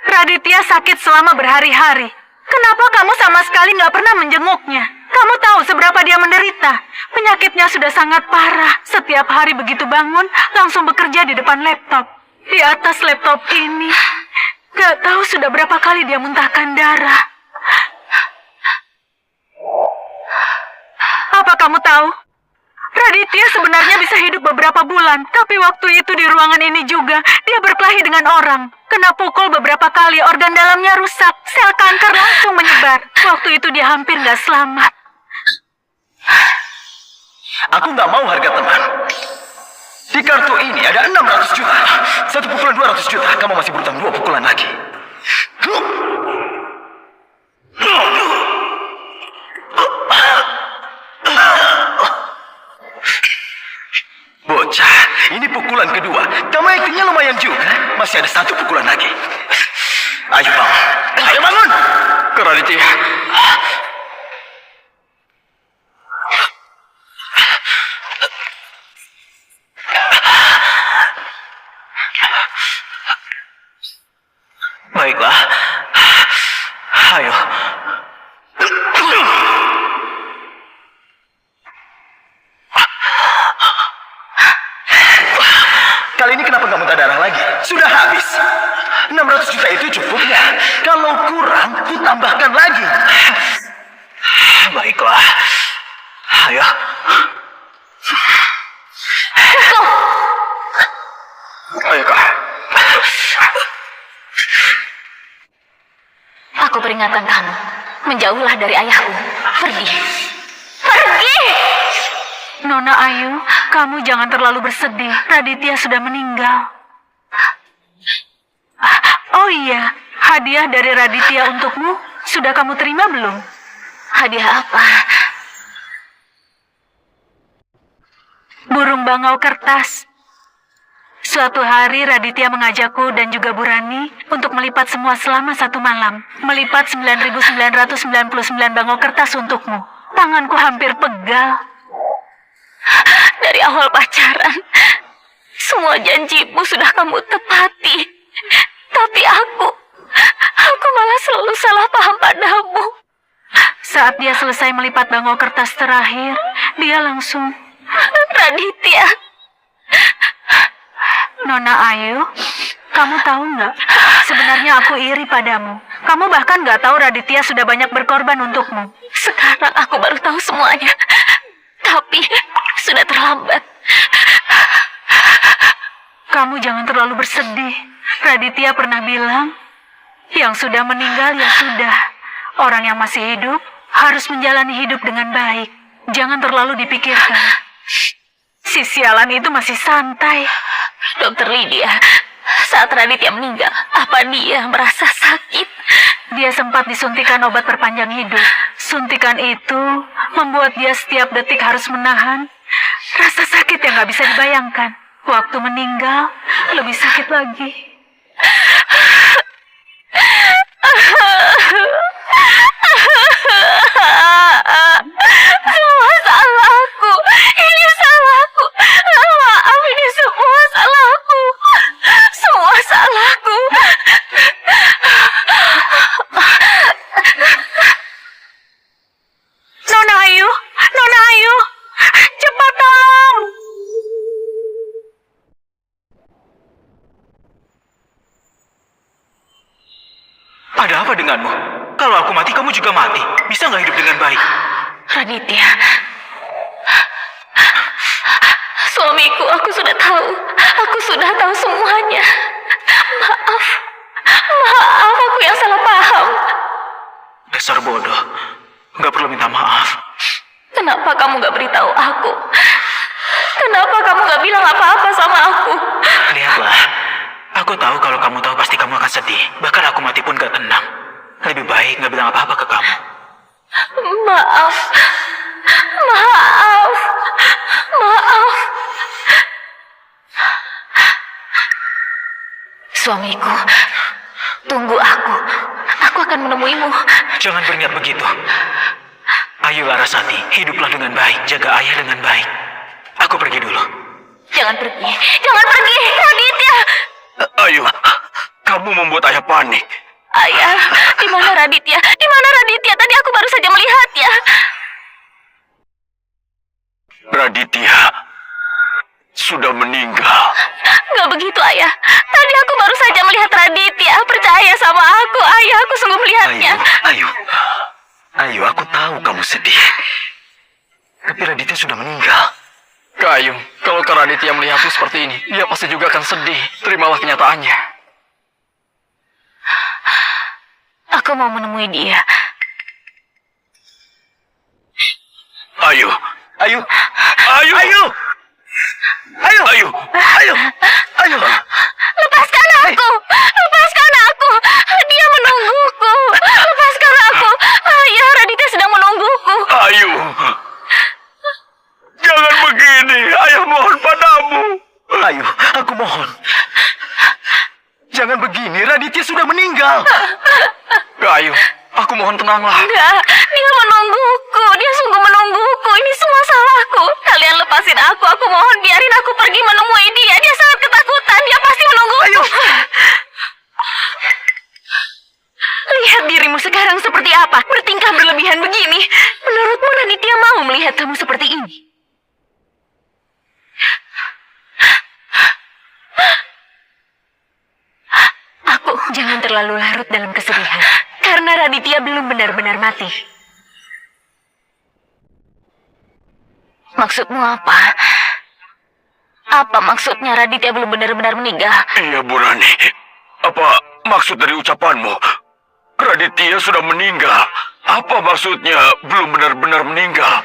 Raditya sakit selama berhari-hari. Kenapa kamu sama sekali nggak pernah menjenguknya? Kamu tahu seberapa dia menderita. Penyakitnya sudah sangat parah. Setiap hari begitu bangun, langsung bekerja di depan laptop. Di atas laptop ini, nggak tahu sudah berapa kali dia muntahkan darah. Apa kamu tahu? Raditya sebenarnya bisa hidup beberapa bulan, tapi waktu itu di ruangan ini juga, dia berkelahi dengan orang. Kena pukul beberapa kali, organ dalamnya rusak, sel kanker langsung menyebar. Waktu itu dia hampir nggak selamat. Aku nggak mau harga teman. Di kartu ini ada 600 juta. Satu pukulan 200 juta. Kamu masih berutang 2 pukulan lagi. Bocah, ini pukulan kedua. Kamu aktingnya lumayan juga. Masih ada 1 pukulan lagi. Ayo bangun. Ayo bangun. Kak Raditya, Baiklah. Ayo. Kali ini kenapa nggak muntah darah lagi? Sudah habis. 600 juta itu cukupnya. Kalau kurang, ku tambahkan lagi. Baiklah. Ayo. ayo Kak. Aku peringatkan kamu. Menjauhlah dari ayahku. Pergi. Pergi! Nona Ayu, kamu jangan terlalu bersedih. Raditya sudah meninggal. Oh iya, hadiah dari Raditya untukmu sudah kamu terima belum? Hadiah apa? Burung bangau kertas. Suatu hari Raditya mengajakku dan juga Bu Rani untuk melipat semua selama 1 malam. Melipat 9.999 bangau kertas untukmu. Tanganku hampir pegal. Dari awal pacaran, semua janjimu sudah kamu tepati. Tapi aku malah selalu salah paham padamu. Saat dia selesai melipat bangau kertas terakhir, dia langsung, Raditya, Nona Ayu, kamu tahu nggak? Sebenarnya aku iri padamu. Kamu bahkan nggak tahu Raditya sudah banyak berkorban untukmu. sekarang aku baru tahu semuanya. Tapi sudah terlambat. Kamu jangan terlalu bersedih. Raditya pernah bilang, yang sudah meninggal ya sudah. Orang yang masih hidup harus menjalani hidup dengan baik. Jangan terlalu dipikirkan. Si sialan itu masih santai. Dokter Lydia, saat Raditya meninggal, apa dia merasa sakit? Dia sempat disuntikan obat perpanjang hidup. Suntikan itu membuat dia setiap detik harus menahan rasa sakit yang gak bisa dibayangkan. Waktu meninggal, lebih sakit lagi. Semua salahku. Ini salahku. Maaf, ini semua salahku. Semua salahku. Nona Ayu, Nona Ayu, cepat tolong. Ada apa denganmu? Kalau aku mati, kamu juga mati. Bisa nggak hidup dengan baik? Raditya, suamiku, aku sudah tahu. Aku sudah tahu semuanya. Maaf, aku yang salah paham. Dasar bodoh. Nggak perlu minta maaf. Kenapa kamu gak beritahu aku? Kenapa kamu gak bilang apa-apa sama aku? Lihatlah. Aku tahu kalau kamu tahu pasti kamu akan sedih. Bahkan aku mati pun gak tenang. Lebih baik nggak bilang apa-apa ke kamu. Maaf. Suamiku, tunggu aku. Aku akan menemuimu. Jangan berniat begitu. Ayo Larasati, hiduplah dengan baik. Jaga ayah dengan baik. Aku pergi dulu. Jangan pergi. Jangan pergi, Raditya. Ayo, kamu membuat ayah panik. Ayah, di mana Raditya? Di mana Raditya? Tadi aku baru saja melihatnya. Raditya sudah meninggal. Gak begitu, Ayah. Tadi aku baru saja melihat Raditya. Percaya sama aku, Ayah. Aku sungguh melihatnya. Ayu, aku tahu kamu sedih. Tapi Raditya sudah meninggal. Kak Ayu, kalau Kak Raditya melihatmu seperti ini, dia pasti juga akan sedih. Terimalah kenyataannya. Aku mau menemui dia. Ayo. Lepaskan aku! Lepaskan aku! Dia menungguku! Lepaskan aku! Ayah, Raditya sedang menungguku. Ayo. Jangan begini. Ayah mohon padamu. Ayu, aku mohon. Jangan begini, Raditya sudah meninggal. Kak Ayu, aku mohon tenanglah. Enggak, dia menungguku. Dia sungguh menungguku. Ini semua salahku. Kalian lepasin aku. Aku mohon biarin aku pergi menemui dia. Dia sangat ketakutan. Dia pasti menungguku. Lihat dirimu sekarang seperti apa. Bertingkah berlebihan begini. Menurutmu Raditya mau melihat kamu seperti ini? Jangan terlalu larut dalam kesedihan. Karena Raditya belum benar-benar mati. Maksudmu apa? Apa maksudnya Raditya belum benar-benar meninggal? Iya, Bu Rani. Apa maksud dari ucapanmu? Raditya sudah meninggal. Apa maksudnya belum benar-benar meninggal?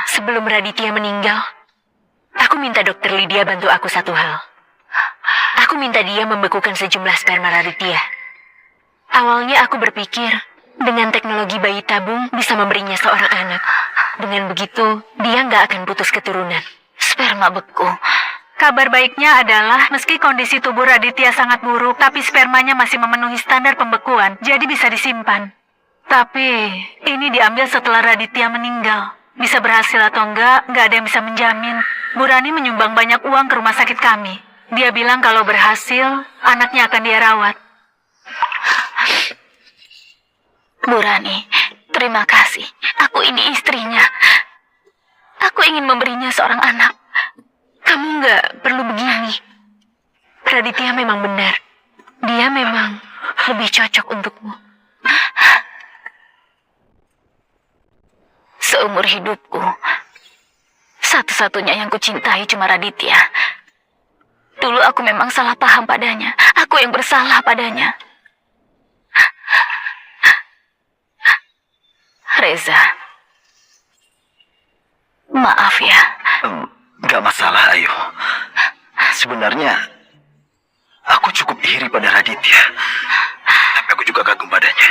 Sebelum Raditya meninggal, aku minta Dokter Lydia bantu aku satu hal. Aku minta dia membekukan sejumlah sperma Raditya. Awalnya aku berpikir, dengan teknologi bayi tabung bisa memberinya seorang anak. Dengan begitu, dia nggak akan putus keturunan. Sperma beku. Kabar baiknya adalah meski kondisi tubuh Raditya sangat buruk, tapi spermanya masih memenuhi standar pembekuan, jadi bisa disimpan. Tapi ini diambil setelah Raditya meninggal. Bisa berhasil atau nggak ada yang bisa menjamin. Bu Rani menyumbang banyak uang ke rumah sakit kami. Dia bilang kalau berhasil, anaknya akan dia rawat. Bu Rani, terima kasih. Aku ini istrinya. Aku ingin memberinya seorang anak. Kamu nggak perlu begini. Raditya memang benar. Dia memang lebih cocok untukmu. Seumur hidupku, satu-satunya yang kucintai cuma Raditya. Dulu aku memang salah paham padanya. Aku yang bersalah padanya. Reza, maaf ya. Nggak masalah, Ayu. Sebenarnya, aku cukup iri pada Raditya. Tapi aku juga kagum padanya.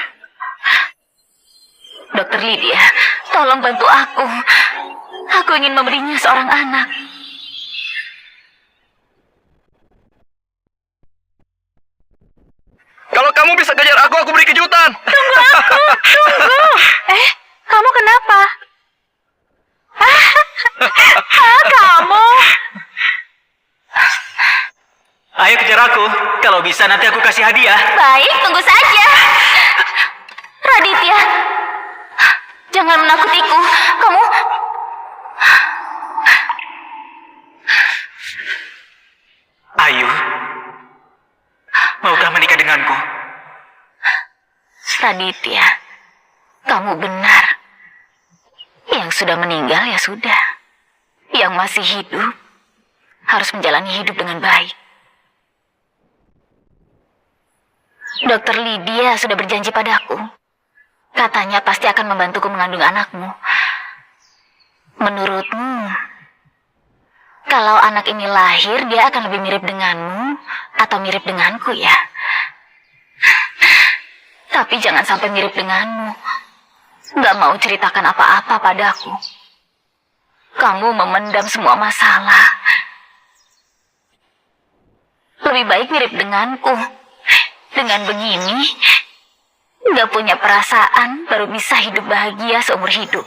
Dokter Lydia, tolong bantu aku. Aku ingin memberinya seorang anak. Kalau kamu bisa kejar aku beri kejutan. Tunggu! Kamu kenapa? Kamu? Ayo kejar aku. Kalau bisa nanti aku kasih hadiah. Baik, tunggu saja. Raditya, jangan menakutiku. Kamu... Ayu, maukah menikah denganku? Raditya, kamu benar. Yang sudah meninggal ya sudah. Yang masih hidup harus menjalani hidup dengan baik. Dokter Lydia sudah berjanji padaku. Katanya pasti akan membantuku mengandung anakmu. Menurutmu, kalau anak ini lahir, dia akan lebih mirip denganmu atau mirip denganku ya? Tapi jangan sampai mirip denganmu. Gak mau ceritakan apa-apa padaku. Kamu memendam semua masalah. Lebih baik mirip denganku. Dengan begini, gak punya perasaan, baru bisa hidup bahagia seumur hidup.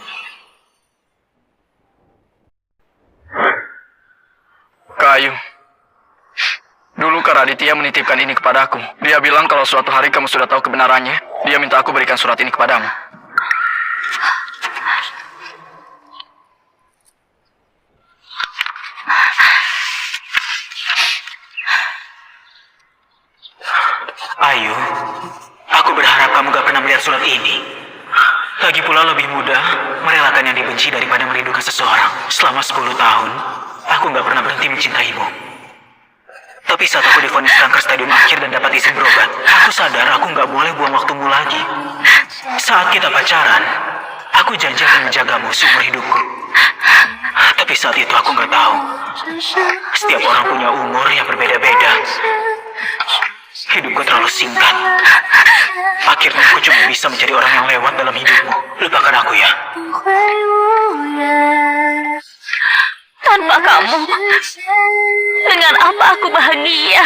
Kayu. Dulu Kak Raditya menitipkan ini kepadaku. Dia bilang kalau suatu hari kamu sudah tahu kebenarannya, dia minta aku berikan surat ini kepadamu. Ayu, aku berharap kamu gak pernah melihat surat ini. Lagi pula lebih mudah merelakan yang dibenci daripada merindukan seseorang. Selama 10 tahun, aku gak pernah berhenti mencintaimu. Tapi saat aku divonis kanker stadium akhir dan dapat izin berobat, aku sadar aku gak boleh buang waktumu lagi. Saat kita pacaran, aku janji akan menjagamu seumur hidupku. Tapi saat itu aku gak tahu. Setiap orang punya umur yang berbeda-beda. Hidupku terlalu singkat. Akhirnya aku cuma bisa mencari orang yang lewat dalam hidupmu. Lupakan aku ya. Tanpa kamu, dengan apa aku bahagia?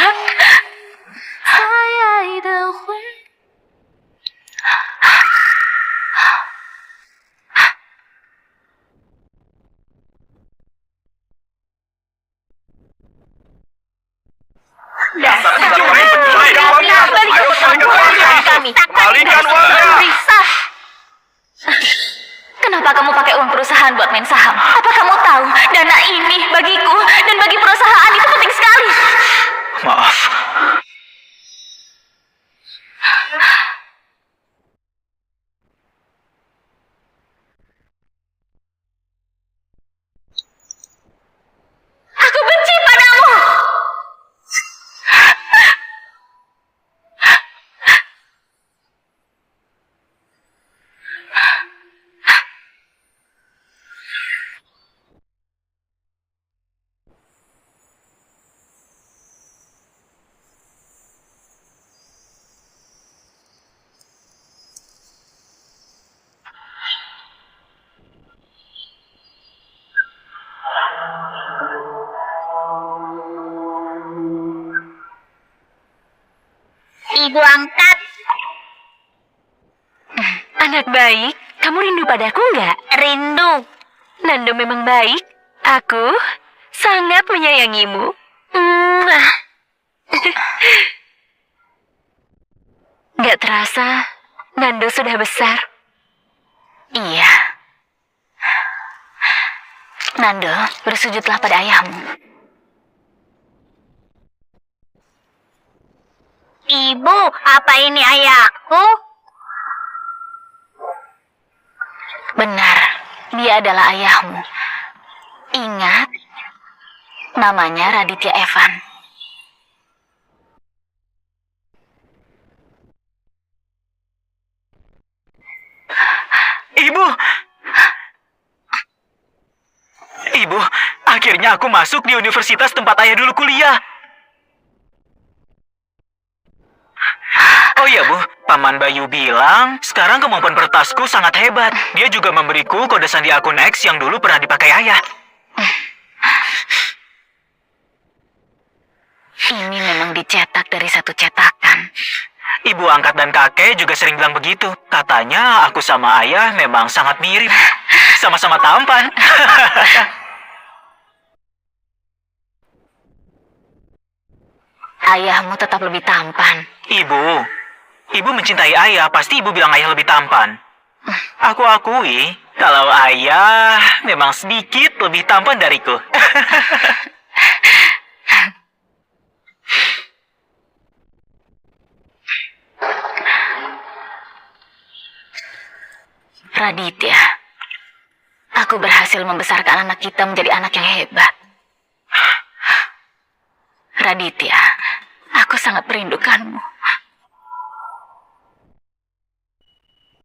Balikan uangnya. Kenapa kamu pakai uang perusahaan buat main saham? Apa kamu tahu dana ini bagiku dan bagi perusahaan itu penting sekali? Maaf. Aku benci padamu. Ibu angkat. Anak baik, kamu rindu padaku nggak? Rindu. Nando memang baik. Aku sangat menyayangimu. Gak terasa, Nando sudah besar. Iya. Nando, bersujudlah pada ayahmu. Ibu, apa ini ayahku? Benar, dia adalah ayahmu. Ingat, namanya Raditya Evan. Ibu! Ibu, akhirnya aku masuk di universitas tempat ayah dulu kuliah. Oh iya, Bu. Paman Bayu bilang, sekarang kemampuan peretasku sangat hebat. Dia juga memberiku kode sandi akun X yang dulu pernah dipakai ayah. Ini memang dicetak dari satu cetakan. Ibu angkat dan kakek juga sering bilang begitu. Katanya aku sama ayah memang sangat mirip. Sama-sama tampan. Ayahmu tetap lebih tampan. Ibu mencintai ayah, pasti ibu bilang ayah lebih tampan. Aku akui, kalau ayah memang sedikit lebih tampan dariku. Raditya, aku berhasil membesarkan anak kita menjadi anak yang hebat. Raditya, aku sangat merindukanmu.